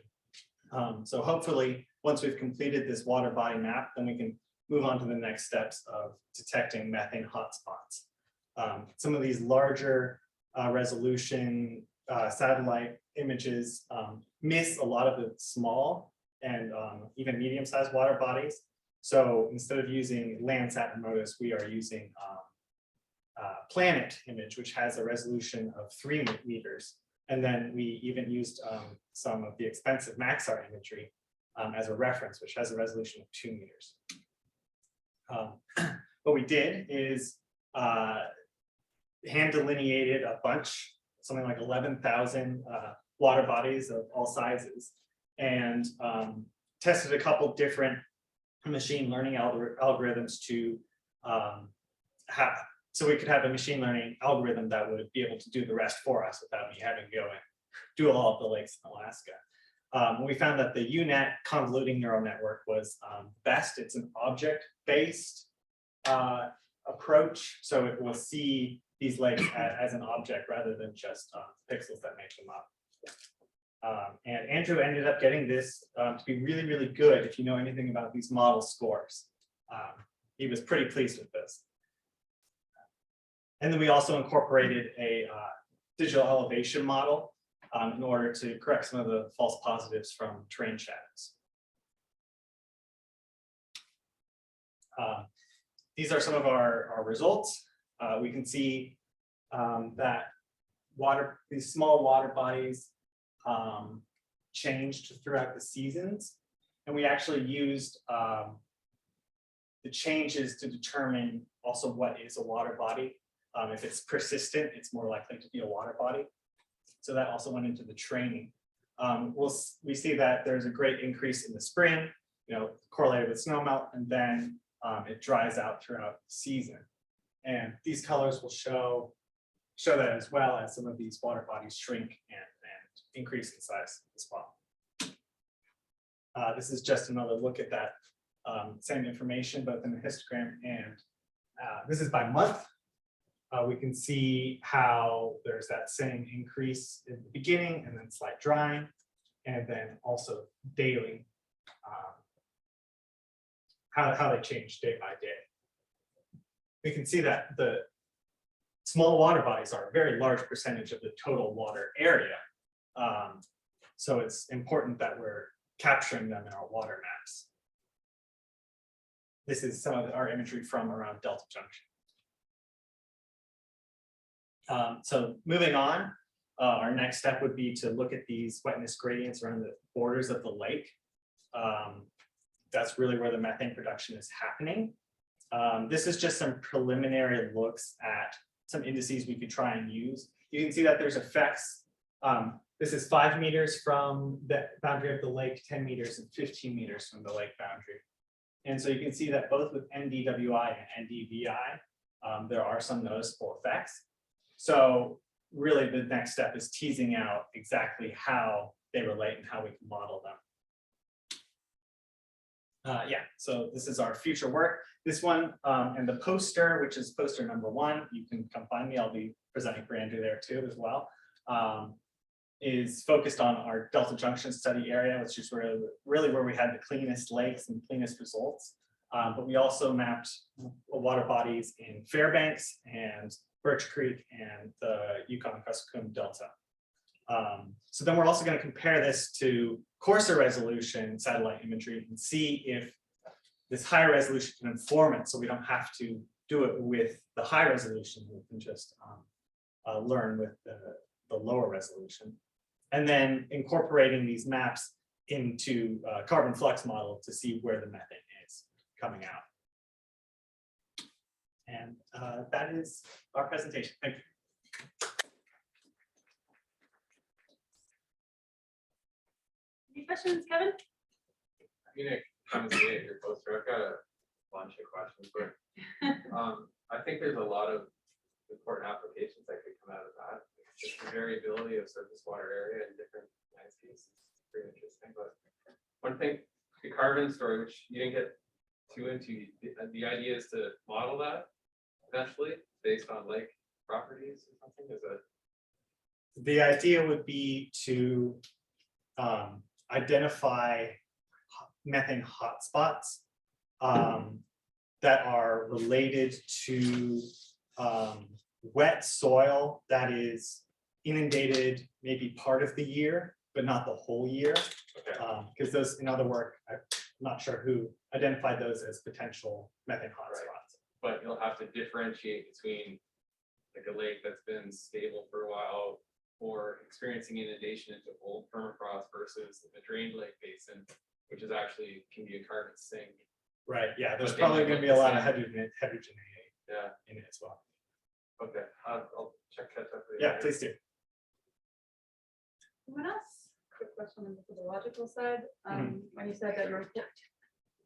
Speaker 9: So hopefully, once we've completed this water body map, then we can move on to the next steps of detecting methane hotspots. Some of these larger resolution satellite images miss a lot of the small and even medium-sized water bodies. So instead of using Landsat and MODIS, we are using Planet image, which has a resolution of 3 meters. And then we even used some of the expensive Maxar imagery as a reference, which has a resolution of 2 meters. What we did is hand delineated a bunch, something like 11,000 water bodies of all sizes, and tested a couple different machine learning algorithms to so we could have a machine learning algorithm that would be able to do the rest for us without me having to go and do all of the lakes in Alaska. We found that the UNet convoluting neural network was best. It's an object-based approach, so it will see these lakes as an object rather than just pixels that make them up. And Andrew ended up getting this to be really, really good if you know anything about these model scores. He was pretty pleased with this. And then we also incorporated a digital elevation model in order to correct some of the false positives from terrain shadows. These are some of our results. We can see that these small water bodies changed throughout the seasons. And we actually used the changes to determine also what is a water body. If it's persistent, it's more likely to be a water body. So that also went into the training. We see that there's a great increase in the spring, correlated with snowmelt, and then it dries out throughout the season. And these colors will show that as well as some of these water bodies shrink and increase in size as well. This is just another look at that same information, both in the histogram and this is by month. We can see how there's that same increase in the beginning and then slight drying, and then also daily, how they change day by day. We can see that the small water bodies are a very large percentage of the total water area. So it's important that we're capturing them in our water maps. This is some of our imagery from around Delta Junction. So moving on, our next step would be to look at these wetness gradients around the borders of the lake. That's really where the methane production is happening. This is just some preliminary looks at some indices we could try and use. You can see that there's effects. This is 5 meters from the boundary of the lake, 10 meters and 15 meters from the lake boundary. And so you can see that both with NDWI and NDVI, there are some noticeable effects. So really the next step is teasing out exactly how they relate and how we can model them. Yeah, so this is our future work. This one and the poster, which is poster number 1, you can come find me. I'll be presenting for Andrew there too as well, is focused on our Delta Junction study area, which is really where we had the cleanest lakes and cleanest results. But we also mapped water bodies in Fairbanks and Birch Creek and the Yukon-Kuskokwim Delta. So then we're also going to compare this to coarser resolution satellite imagery and see if this higher resolution can inform it, so we don't have to do it with the high resolution, we can just learn with the lower resolution. And then incorporating these maps into a carbon flux model to see where the methane is coming out. And that is our presentation. Thank you.
Speaker 1: Any questions, Kevin?
Speaker 7: I'm gonna come see it your poster. I've got a bunch of questions, but I think there's a lot of important applications that could come out of that. Just the variability of surface water area in different landscapes is pretty interesting. But one thing, the carbon story, which you didn't get too into, the idea is to model that eventually based on lake properties or something. Is that
Speaker 9: The idea would be to identify methane hotspots that are related to wet soil that is inundated maybe part of the year, but not the whole year. Because those, in other work, I'm not sure who identified those as potential methane hotspots.
Speaker 7: but you'll have to differentiate between like a lake that's been stable for a while or experiencing inundation into old permafrost versus the drained lake basin, which is actually can be a carbon sink.
Speaker 9: Right, yeah, there's
Speaker 7: But they
Speaker 9: probably
Speaker 7: might
Speaker 9: gonna be
Speaker 7: look
Speaker 9: a
Speaker 7: the
Speaker 9: lot of
Speaker 7: same.
Speaker 9: heterogeneity
Speaker 7: Yeah,
Speaker 9: in it as well.
Speaker 7: okay, I'll check that out.
Speaker 9: Yeah, please do.
Speaker 2: Anyone else? Quick question on the methodological side.
Speaker 9: Mhm.
Speaker 2: When you said that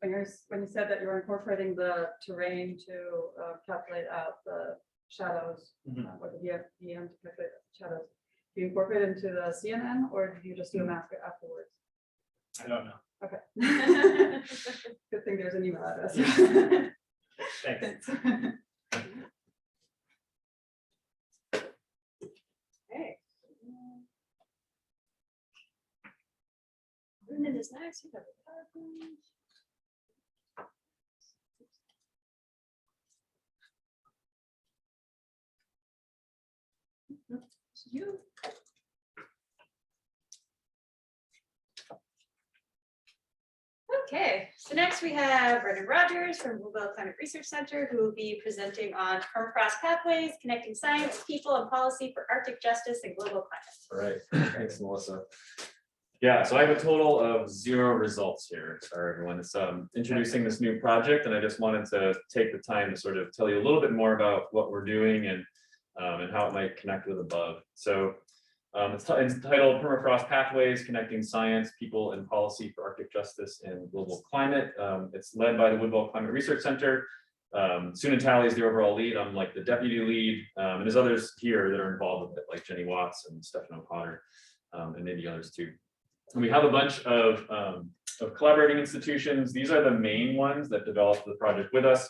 Speaker 2: when you said that you're incorporating the terrain to calculate out the shadows,
Speaker 9: Mhm.
Speaker 2: or the VM to calculate the shadows, do you incorporate it into the CNN or do you just do a map afterwards?
Speaker 9: I don't know.
Speaker 2: Okay. Good thing there's an email address.
Speaker 9: Thanks.
Speaker 1: Okay. Brendan is next. We have a PowerPoint. It's you. Okay, so next we have Brendan Rogers from Bluebell Climate Research Center, who will be presenting on permafrost pathways, connecting science, people, and policy for Arctic justice and global climate.
Speaker 10: All right, thanks, Melissa. Yeah, so I have a total of 0 results here. Sorry, everyone. It's introducing this new project, and I just wanted to take the time to sort of tell you a little bit more about what we're doing and how it might connect with above. So it's titled Permafrost Pathways, Connecting Science, People, and Policy for Arctic Justice and Global Climate. It's led by the Woodwell Climate Research Center. Sue Natali is the overall lead. I'm like the deputy lead, and there's others here that are involved with it, like Jenny Watts and Stefano Potter, and maybe others too. And we have a bunch of collaborating institutions. These are the main ones that developed the project with us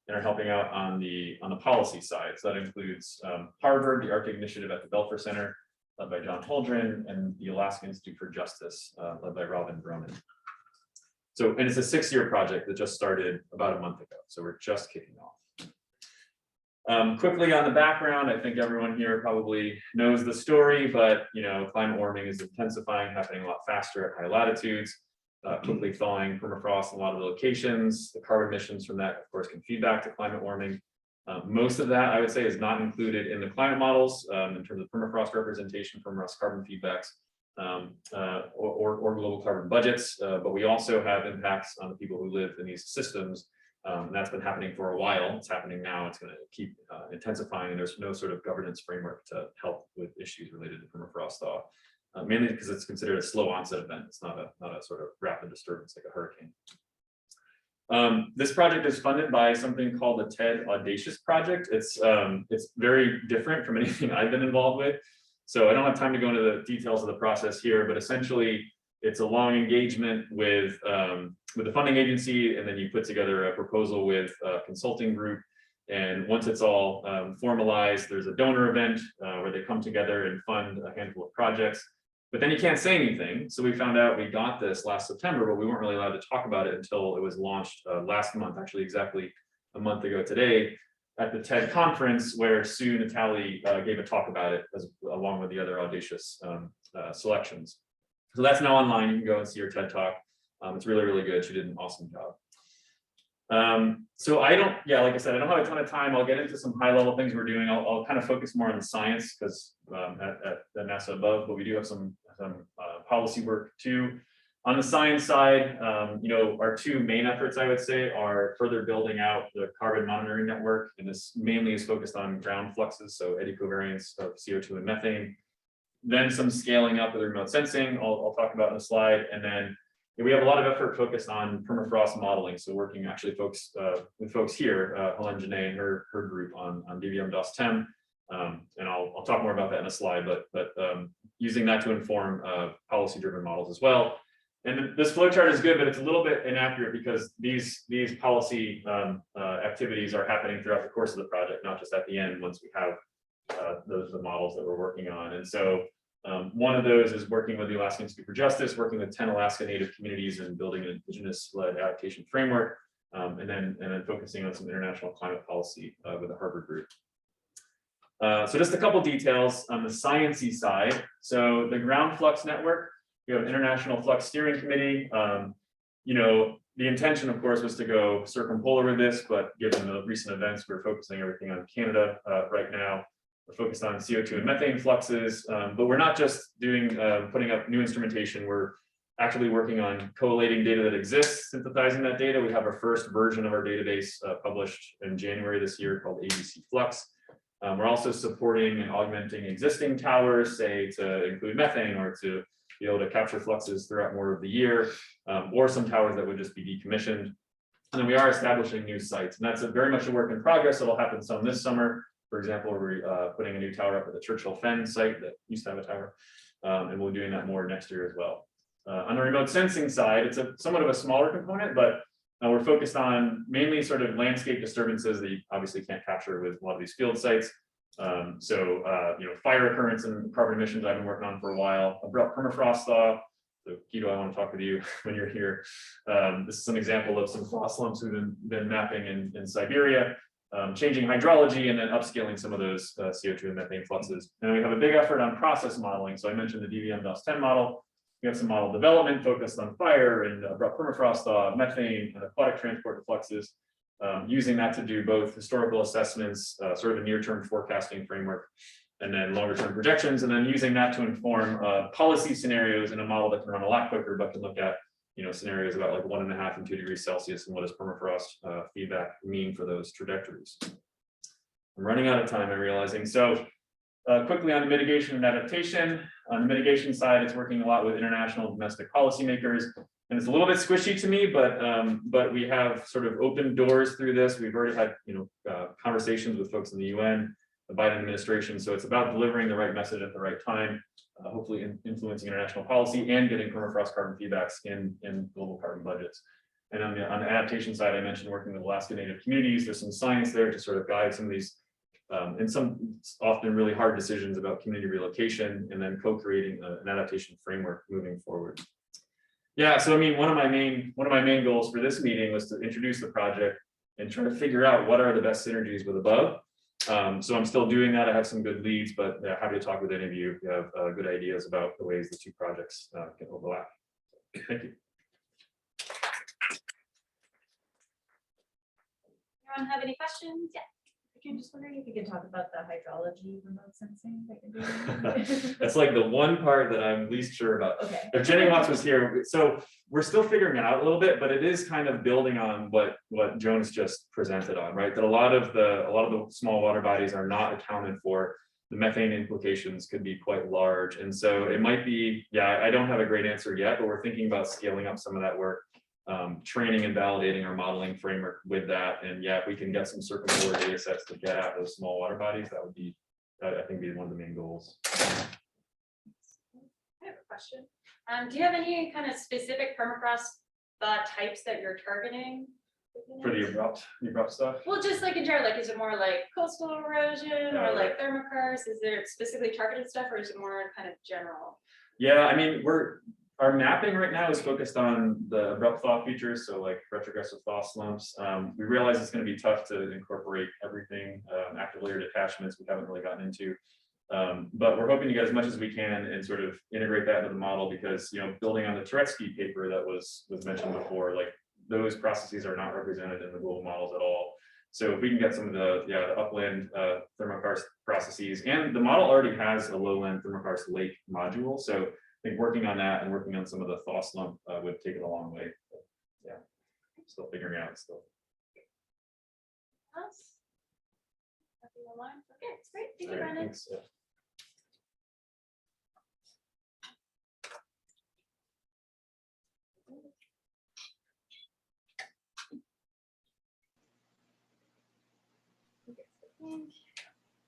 Speaker 10: and are helping out on the policy side. So that includes Harvard, the Arctic Initiative at the Belfer Center, led by John Holdren, and the Alaska Institute for Justice, led by Robin Broman. So, and it's a 6-year project that just started about a month ago. So we're just kicking off. Quickly on the background, I think everyone here probably knows the story, but climate warming is intensifying, happening a lot faster at high latitudes, quickly thawing permafrost in a lot of the locations. The carbon emissions from that, of course, can feed back to climate warming. Most of that, I would say, is not included in the climate models in terms of permafrost representation, permafrost carbon feedbacks, or global carbon budgets. But we also have impacts on the people who live in these systems. And that's been happening for a while. It's happening now. It's going to keep intensifying, and there's no sort of governance framework to help with issues related to permafrost thaw, mainly because it's considered a slow onset event. It's not a sort of rapid disturbance like a hurricane. This project is funded by something called the TED Audacious Project. It's very different from anything I've been involved with. So I don't have time to go into the details of the process here, but essentially it's a long engagement with the funding agency, and then you put together a proposal with a consulting group. And once it's all formalized, there's a donor event where they come together and fund a handful of projects. But then you can't say anything. So we found out we got this last September, but we weren't really allowed to talk about it until it was launched last month, actually exactly a month ago today, at the TED conference, where Sue Natali gave a talk about it along with the other audacious selections. So that's now online. You can go and see her TED talk. It's really, really good. She did an awesome job. So I don't, yeah, like I said, I don't have a ton of time. I'll get into some high level things we're doing. I'll kind of focus more on the science because at the NASA above, but we do have some policy work too. On the science side, you know, our two main efforts, I would say, are further building out the carbon monitoring network. And this mainly is focused on ground fluxes, so eddy covariance of CO2 and methane. Then some scaling up with remote sensing, I'll talk about in a slide. And then we have a lot of effort focused on permafrost modeling. So working actually with folks here, Helen Janae and her group on DVM DOS-TEM. And I'll talk more about that in a slide, but using that to inform policy-driven models as well. And this flowchart is good, but it's a little bit inaccurate because these policy activities are happening throughout the course of the project, not just at the end once we have those are the models that we're working on. And so one of those is working with the Alaska Institute for Justice, working with 10 Alaska Native communities and building an indigenous-led adaptation framework, and then focusing on some international climate policy with the Harvard group. So just a couple details on the sciencey side. So the ground flux network, we have an International Flux Steering Committee. You know, the intention, of course, was to go circumpolar with this, but given the recent events, we're focusing everything on Canada right now. We're focused on CO2 and methane fluxes, but we're not just doing putting up new instrumentation. We're actually working on collating data that exists, synthesizing that data. We have our first version of our database published in January this year called ABC Flux. We're also supporting and augmenting existing towers, say to include methane or to be able to capture fluxes throughout more of the year, or some towers that would just be decommissioned. And then we are establishing new sites, and that's very much a work in progress. It'll happen some this summer. For example, we're putting a new tower up at the Churchill Fen site that used to have a tower, and we'll be doing that more next year as well. On the remote sensing side, it's somewhat of a smaller component, but we're focused on mainly sort of landscape disturbances that you obviously can't capture with a lot of these field sites. You know, fire occurrence and carbon emissions I've been working on for a while. Abrupt permafrost thaw. So Guido, I want to talk with you when you're here. This is an example of some frost lumps we've been mapping in Siberia. Changing hydrology and then upscaling some of those CO2 and methane fluxes. And we have a big effort on process modeling. So I mentioned the DVM DOS-10 model. We have some model development focused on fire and abrupt permafrost thaw, methane, and aquatic transport fluxes. Using that to do both historical assessments, sort of a near-term forecasting framework, and then longer-term projections, and then using that to inform policy scenarios in a model that can run a lot quicker, but can look at, you know, scenarios about like 1.5 and 2 degrees Celsius, and what does permafrost feedback mean for those trajectories. I'm running out of time, I'm realizing. So quickly on the mitigation and adaptation. On the mitigation side, it's working a lot with international domestic policymakers. And it's a little bit squishy to me, but we have sort of opened doors through this. We've already had, you know, conversations with folks in the UN, the Biden administration. So it's about delivering the right message at the right time, hopefully influencing international policy and getting permafrost carbon feedbacks in global carbon budgets. And on the adaptation side, I mentioned working with Alaska Native communities. There's some science there to sort of guide some of these, and some often really hard decisions about community relocation, and then co-creating an adaptation framework moving forward. Yeah, so I mean, one of my main goals for this meeting was to introduce the project and try to figure out what are the best synergies with above. So I'm still doing that. I have some good leads, but happy to talk with any of you if you have good ideas about the ways the two projects can overlap. Thank you.
Speaker 1: Anyone have any questions? Yeah.
Speaker 11: I'm just wondering if you could talk about the hydrology remote sensing that you're doing.
Speaker 10: That's like the one part that I'm least sure about.
Speaker 11: Okay.
Speaker 10: If Jenny Watts was here, so we're still figuring it out a little bit, but it is kind of building on what Jonas just presented on, right? That a lot of the small water bodies are not accounted for. The methane implications could be quite large, and so it might be. Yeah, I don't have a great answer yet, but we're thinking about scaling up some of that work. Training and validating our modeling framework with that, and yeah, if we can get some circumpolar data sets to get at those small water bodies, that would be, I think, be one of the main goals.
Speaker 1: I have a question. Do you have any kind of specific permafrost types that you're targeting?
Speaker 10: For the abrupt stuff?
Speaker 1: Well, just like in general, like is it more like coastal erosion or like thermokarst? Is there specifically targeted stuff, or is it more kind of general?
Speaker 10: Yeah, I mean, our mapping right now is focused on the abrupt thaw features, so like retrogressive thaw slumps. We realize it's going to be tough to incorporate everything, active layer detachments we haven't really gotten into. But we're hoping to get as much as we can and sort of integrate that into the model, because, you know, building on the Turetsky paper that was mentioned before, like those processes are not represented in the global models at all. So if we can get some of the upland thermokarst processes, and the model already has a lowland thermokarst lake module. So I think working on that and working on some of the thaw slump would take it a long way. But yeah, still figuring out still.
Speaker 1: Else? Nothing online? Okay, it's great. Thank you,
Speaker 10: All right,
Speaker 1: Brandon.
Speaker 10: thanks, yeah.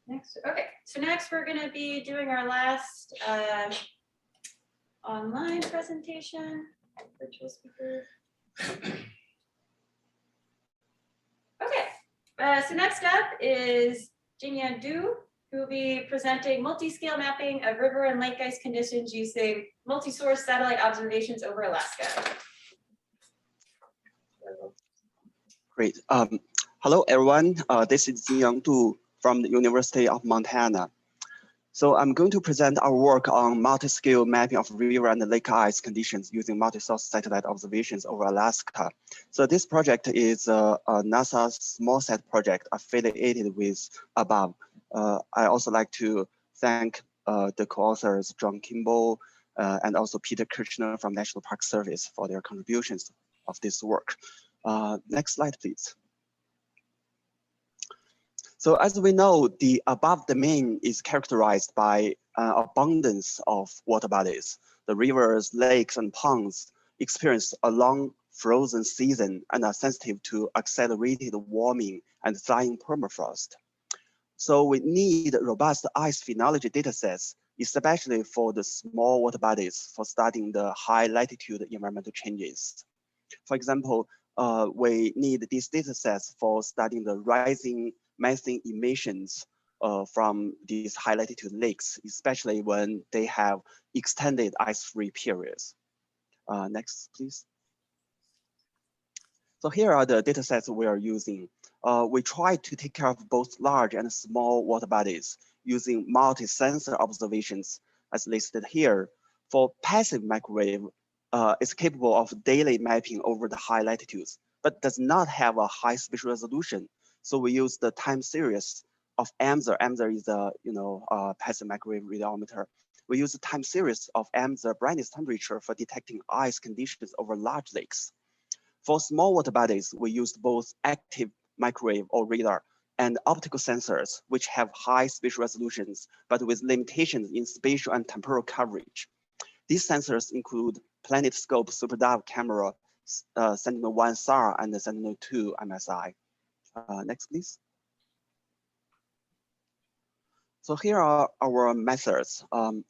Speaker 1: Next, okay, so next we're going to be doing our last online presentation. Virtual speaker. Okay, so next up is Jinyan Du, who will be presenting multi-scale mapping of river and lake ice conditions using multi-source satellite observations over Alaska.
Speaker 12: Great. Hello, everyone. This is Jinyan Du from the University of Montana. So I'm going to present our work on multi-scale mapping of river and lake ice conditions using multi-source satellite observations over Alaska. So this project is a NASA smallsat project affiliated with above. I also like to thank the co-authors John Kimball and also Peter Kirchner from National Park Service for their contributions of this work. Next slide, please. So as we know, the above domain is characterized by abundance of water bodies. The rivers, lakes, and ponds experience a long frozen season and are sensitive to accelerated warming and thawing permafrost. So we need robust ice phenology datasets, especially for the small water bodies for studying the high latitude environmental changes. For example, we need these datasets for studying the rising methane emissions from these high latitude lakes, especially when they have extended ice-free periods. Next, please. So here are the datasets we are using. We try to take care of both large and small water bodies using multi-sensor observations as listed here. For passive microwave, it's capable of daily mapping over the high latitudes, but does not have a high spatial resolution. So we use the time series of AMSR. AMSR is a passive microwave radiometer. We use the time series of AMSR brightness temperature for detecting ice conditions over large lakes. For small water bodies, we used both active microwave or radar and optical sensors, which have high spatial resolutions, but with limitations in spatial and temporal coverage. These sensors include PlanetScope SuperDove camera, Sentinel-1 SAR, and the Sentinel-2 MSI. Next, please. So here are our methods.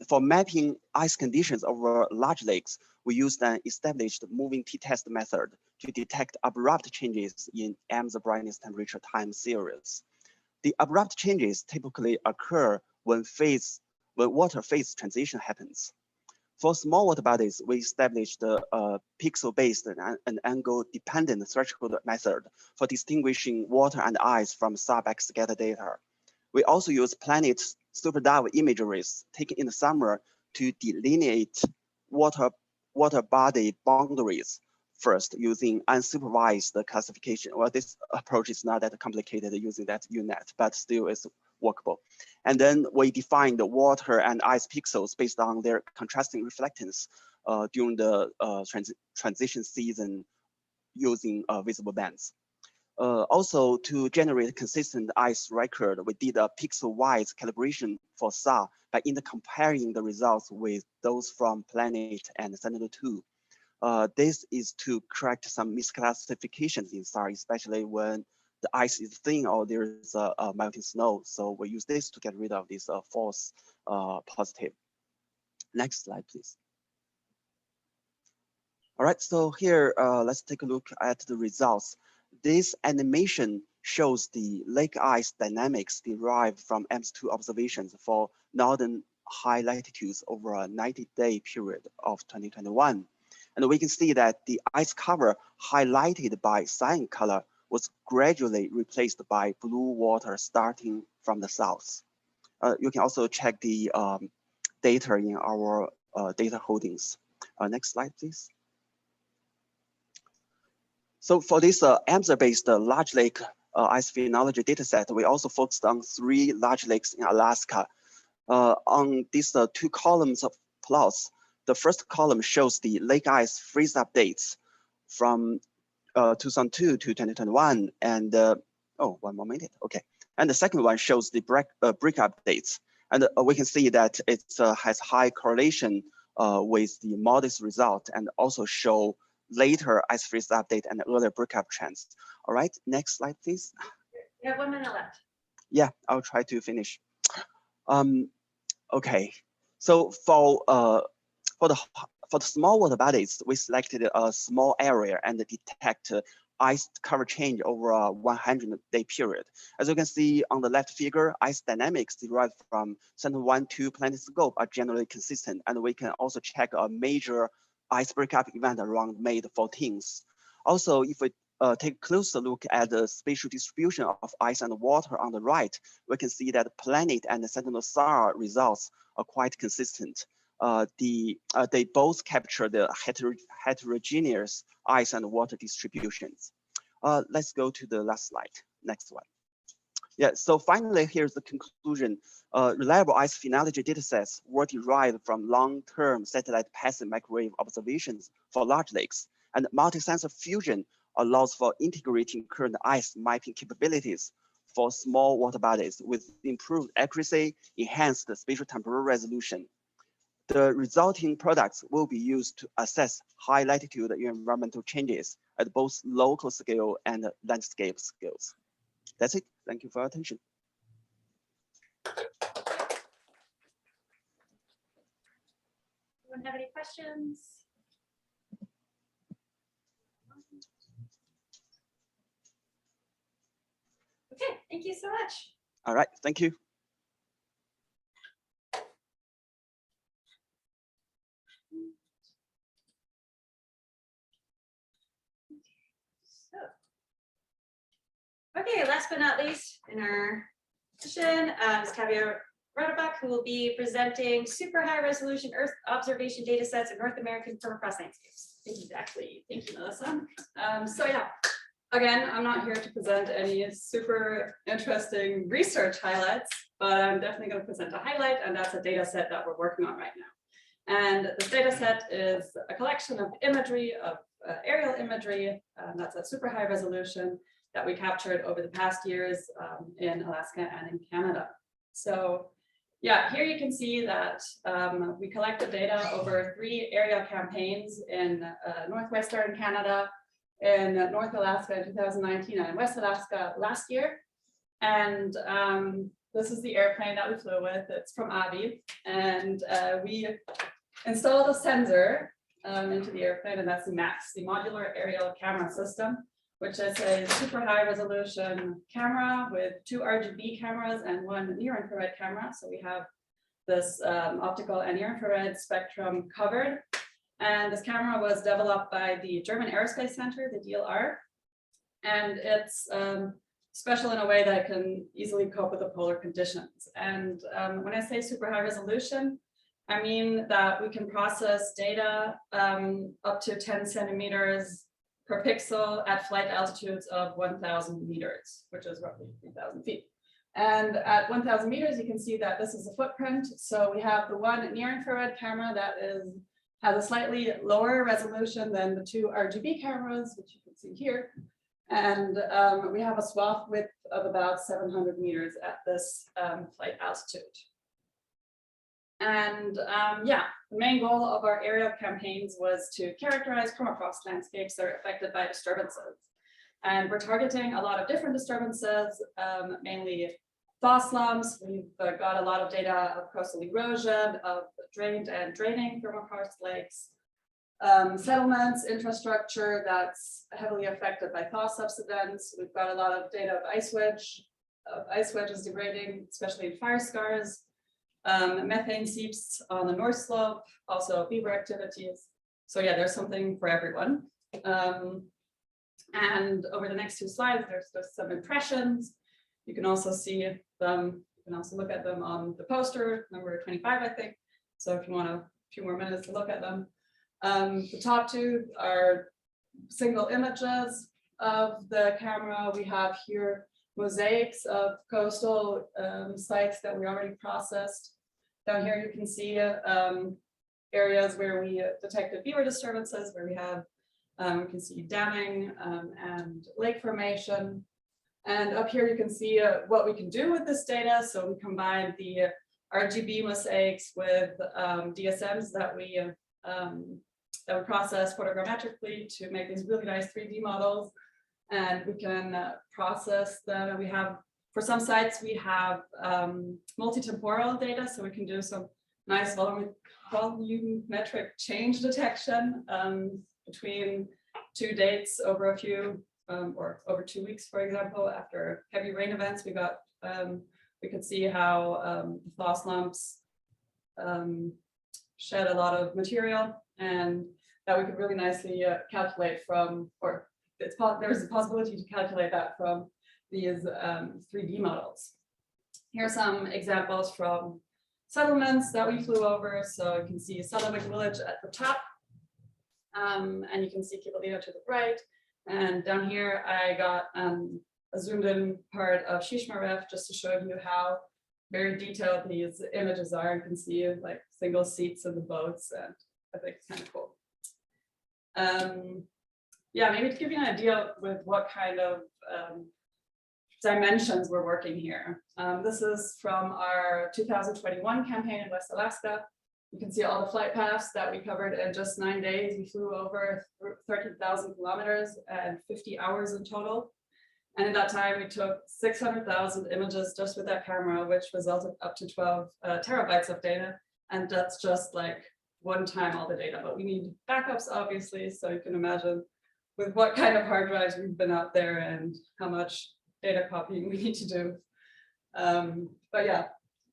Speaker 12: For mapping ice conditions over large lakes, we used an established moving t-test method to detect abrupt changes in AMSR brightness temperature time series. The abrupt changes typically occur when water phase transition happens. For small water bodies, we established a pixel-based and angle-dependent threshold method for distinguishing water and ice from sub-backscatter data. We also use Planet SuperDove imageries taken in the summer to delineate water body boundaries first using unsupervised classification. Well, this approach is not that complicated using that UNet, but still is workable. And then we define the water and ice pixels based on their contrasting reflectance during the transition season using visible bands. Also, to generate consistent ice record, we did a pixel-wise calibration for SAR by intercomparing the results with those from Planet and Sentinel-2. This is to correct some misclassifications in SAR, especially when the ice is thin or there's melting snow. So we use this to get rid of this false positive. Next slide, please. All right, so here, let's take a look at the results. This animation shows the lake ice dynamics derived from AMS2 observations for northern high latitudes over a 90-day period of 2021. And we can see that the ice cover highlighted by cyan color was gradually replaced by blue water starting from the south. You can also check the data in our data holdings. Next slide, please. So for this AMSR-based large lake ice phenology dataset, we also focused on 3 large lakes in Alaska. On these 2 columns of plots, the first column shows the lake ice freeze updates from 2002 to 2021, and oh, one more minute, okay. And the second one shows the break updates, and we can see that it has high correlation with the modest result, and also show later ice freeze update and earlier breakup trends. All right, next slide, please.
Speaker 1: You have 1 minute left.
Speaker 12: Yeah, I'll try to finish. Okay, so for the small water bodies, we selected a small area and detect ice cover change over a 100-day period. As you can see on the left figure, ice dynamics derived from Sentinel-1-2 PlanetScope are generally consistent, and we can also check a major ice breakup event around May the 14th. Also, if we take a closer look at the spatial distribution of ice and water on the right, we can see that Planet and the Sentinel-SAR results are quite consistent. They both capture the heterogeneous ice and water distributions. Let's go to the last slide, next one. Yeah, so finally, here's the conclusion. Reliable ice phenology datasets were derived from long-term satellite passive microwave observations for large lakes, and multi-sensor fusion allows for integrating current ice mapping capabilities for small water bodies with improved accuracy, enhanced spatial temporal resolution. The resulting products will be used to assess high latitude environmental changes at both local scale and landscape scales. That's it. Thank you for your attention.
Speaker 1: Anyone have any questions? Okay, thank you so much.
Speaker 12: All right, thank you.
Speaker 1: Okay, last but not least in our session is Javier Rodebuck, who will be presenting super high resolution Earth observation data sets in North American permafrost landscapes. Exactly. Thank you, Melissa.
Speaker 2: So yeah, again, I'm not here to present any super interesting research highlights, but I'm definitely going to present a highlight, and that's a data set that we're working on right now. And this data set is a collection of imagery, of aerial imagery, that's at super high resolution that we captured over the past years in Alaska and in Canada. So yeah, here you can see that we collected data over 3 aerial campaigns in northwestern Canada, in North Alaska in 2019, and in West Alaska last year. And this is the airplane that we flew with. It's from Avi, and we installed a sensor into the airplane, and that's the MAX, the Modular Aerial Camera System, which is a super high resolution camera with 2 RGB cameras and 1 near infrared camera. So we have this optical and near infrared spectrum covered. And this camera was developed by the German Aerospace Center, the DLR. And it's special in a way that it can easily cope with the polar conditions. And when I say super high resolution, I mean that we can process data up to 10 centimeters per pixel at flight altitudes of 1,000 meters, which is roughly 3,000 feet. And at 1,000 meters, you can see that this is a footprint. So we have the 1 near infrared camera that has a slightly lower resolution than the 2 RGB cameras, which you can see here. And we have a swath width of about 700 meters at this flight altitude. And yeah, the main goal of our aerial campaigns was to characterize permafrost landscapes that are affected by disturbances. And we're targeting a lot of different disturbances, mainly thaw slumps. We've got a lot of data of coastal erosion, of drained and draining permafrost lakes, settlements, infrastructure that's heavily affected by thaw subsidence. We've got a lot of data of ice wedges degrading, especially in fire scars. Methane seeps on the north slope, also beaver activities. So yeah, there's something for everyone. And over the next 2 slides, there's just some impressions. You can also see them, you can also look at them on the poster, number 25, I think. So if you want a few more minutes to look at them. The top 2 are single images of the camera, we have here mosaics of coastal sites that we already processed. Down here, you can see areas where we detected beaver disturbances, where we have, we can see damming and lake formation. And up here, you can see what we can do with this data. So we combined the RGB mosaics with DSMs that we process photogrammetrically to make these really nice 3D models. And we can process them. And we have, for some sites, we have multi-temporal data, so we can do some nice volumetric change detection between two dates over a few, or over 2 weeks, for example. After heavy rain events, we got, we could see how the thaw slumps shed a lot of material, and that we could really nicely calculate from, or there's a possibility to calculate that from these 3D models. Here are some examples from settlements that we flew over. So you can see Saddlewick Village at the top, and you can see Kivalina to the right. And down here, I got a zoomed in part of Shishmaref just to show you how very detailed these images are. You can see like single seats in the boats, and I think it's kind of cool. Yeah, maybe to give you an idea with what kind of dimensions we're working here. This is from our 2021 campaign in West Alaska. You can see all the flight paths that we covered in just 9 days. We flew over 13,000 kilometers and 50 hours in total. And in that time, we took 600,000 images just with that camera, which resulted up to 12 terabytes of data. And that's just like one time all the data, but we need backups, obviously. So you can imagine with what kind of hard drives we've been out there and how much data copying we need to do. But yeah,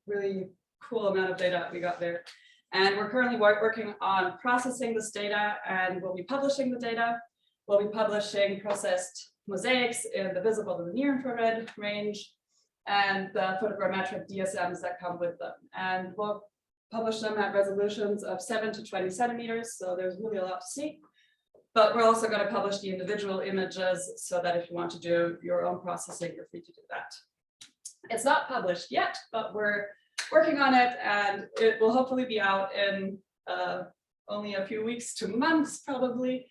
Speaker 2: really cool amount of data we got there. And we're currently working on processing this data, and we'll be publishing the data. We'll be publishing processed mosaics in the visible and the near infrared range, and the photogrammetric DSMs that come with them. And we'll publish them at resolutions of 7 to 20 centimeters. So there's really a lot to see. But we're also going to publish the individual images so that if you want to do your own processing, you're free to do that. It's not published yet, but we're working on it, and it will hopefully be out in only a few weeks to months, probably.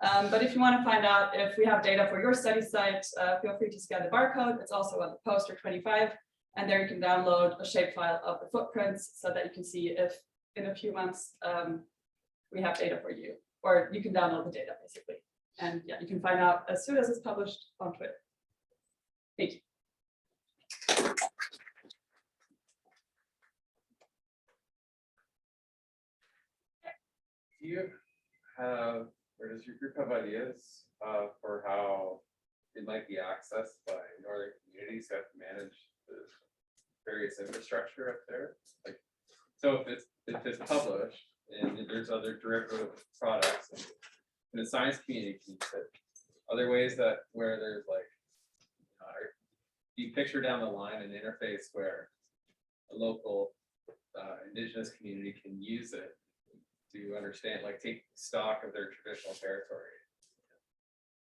Speaker 2: But if you want to find out if we have data for your study site, feel free to scan the barcode. It's also on the poster 25, and there you can download a shapefile of the footprints so that you can see if in a few months we have data for you. Or you can download the data, basically. And yeah, you can find out as soon as it's published on Twitter. Thank you.
Speaker 7: Do you have, or does your group have ideas for how it might be accessed by northern communities who have to manage the various infrastructure up there? Like, so if it's published, and there's other derivative products, and the science community can use it. Other ways that where there's like, you picture down the line an interface where a local indigenous community can use it to understand, like take stock of their traditional territory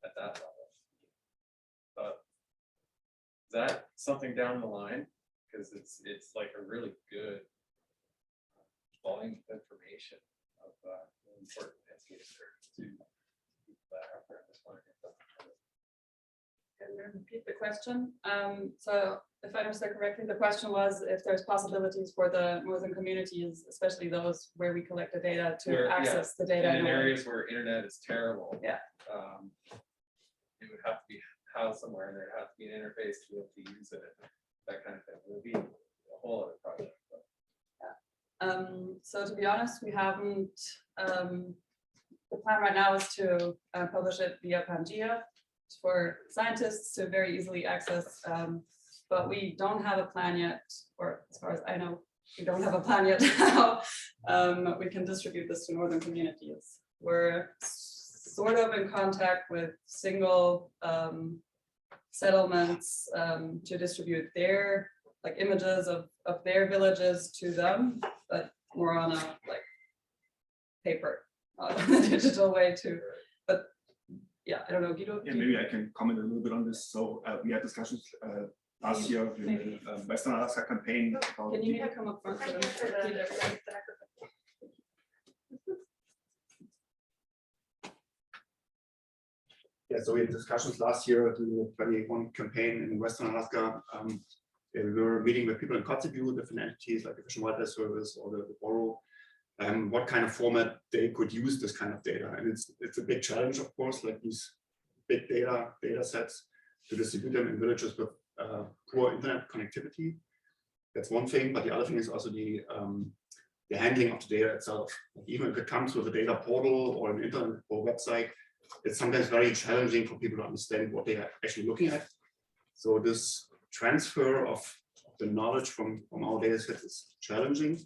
Speaker 7: at that level. But is that something down the line? Because it's like a really good volume of information of important indicators to keep that out there. I just wanted to
Speaker 2: Can you repeat the question? So if I understand correctly, the question was if there's possibilities for the northern communities, especially those where we collect the data, to access the data.
Speaker 7: And in areas where internet is terrible.
Speaker 2: Yeah.
Speaker 7: It would have to be housed somewhere, and there'd have to be an interface to be able to use it, that kind of thing. It would be a whole other project. But.
Speaker 2: So to be honest, we haven't, the plan right now is to publish it via Pangea for scientists to very easily access, but we don't have a plan yet, or as far as I know, we don't have a plan yet how we can distribute this to northern communities. We're sort of in contact with single settlements to distribute their like images of their villages to them, but more on a like paper, digital way too. But Yeah, I don't know, Guido.
Speaker 8: Yeah, maybe I can comment a little bit on this. So we had discussions last year during the Western Alaska campaign. about
Speaker 2: Can you
Speaker 8: the-
Speaker 2: maybe come up front? so that we can get everything back?
Speaker 8: Yeah, so we had discussions last year during the 21 campaign in Western Alaska. We were meeting with people in Kotzebue, different entities like the Fish and Wildlife Service or the Borough, what kind of format they could use this kind of data. And it's a big challenge, of course, like these big data sets to distribute them in villages with poor internet connectivity. That's one thing, but the other thing is also the handling of the data itself. Like even if it comes with a data portal or an internet or website, it's sometimes very challenging for people to understand what they are actually looking at. So this transfer of the knowledge from our data sets is challenging.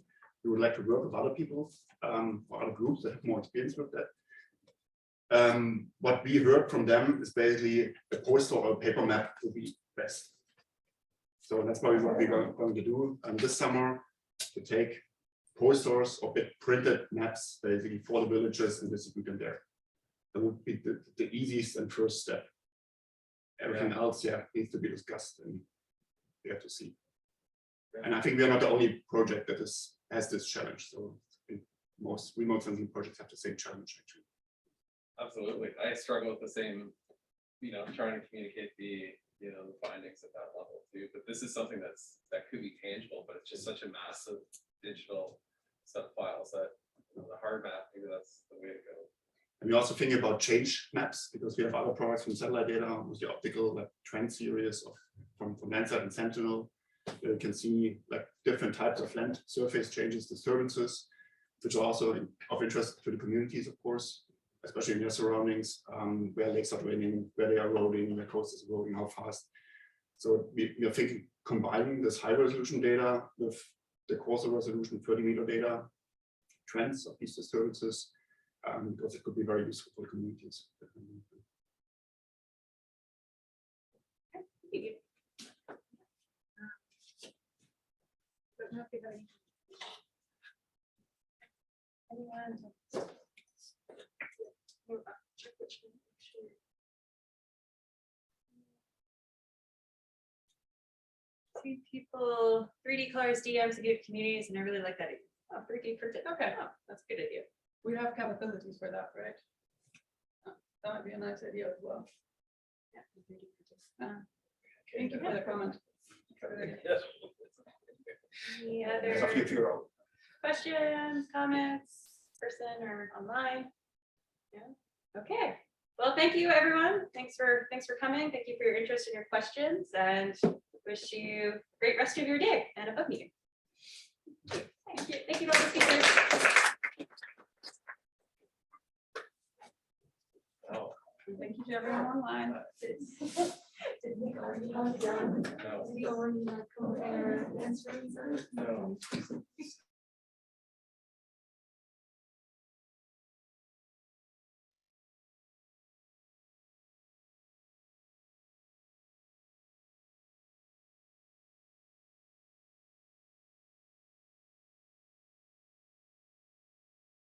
Speaker 8: We would like to work with other people or other groups that have more experience with that. What we heard from them is basically a poster or a paper map would be best. So that's what we're going to do this summer, to take posters or big printed maps basically for the villages and distribute them there. That would be the easiest and first step. Everything else, yeah, needs to be discussed and we have to see. And I think we are not the only project that has this challenge. So I think most remote sensing projects have the same challenge actually.
Speaker 7: Absolutely. I struggle with the same, trying to communicate the findings at that level too. But this is something that could be tangible, but it's just such a massive digital set of files that the hard map, maybe that's the way to go.
Speaker 8: And we're also thinking about change maps because we have other products from satellite data with the optical like trend series from Landsat and Sentinel. You can see like different types of land surface changes, disturbances, which are also of interest to the communities, of course, especially in their surroundings, where lakes are draining, where they are eroding, where coast is eroding, how fast. So we are thinking combining this high resolution data with the coarser resolution 30-meter data trends of these disturbances, because it could be very useful for the communities.
Speaker 1: Don't know if you have any- Anyone? See people, 3D colors, DMs, to give communities, and I really like that. 3D printed.
Speaker 2: Okay.
Speaker 1: Oh, that's a good idea.
Speaker 2: We have capabilities for that, right? That might be a nice idea as well.
Speaker 1: Yeah, 3D printed.
Speaker 2: Thank you for the comment.
Speaker 1: Any
Speaker 8: There's a few
Speaker 1: other questions, comments, person or online? Yeah. Okay. Well, thank you, everyone. Thanks for coming. Thank you for your interest and your questions, and wish you a great rest of your day and a bug meeting. Thank you. Thank you to all the speakers.
Speaker 2: Thank you to everyone online.
Speaker 11: Did we already have done? Did we already compare answers?
Speaker 7: No.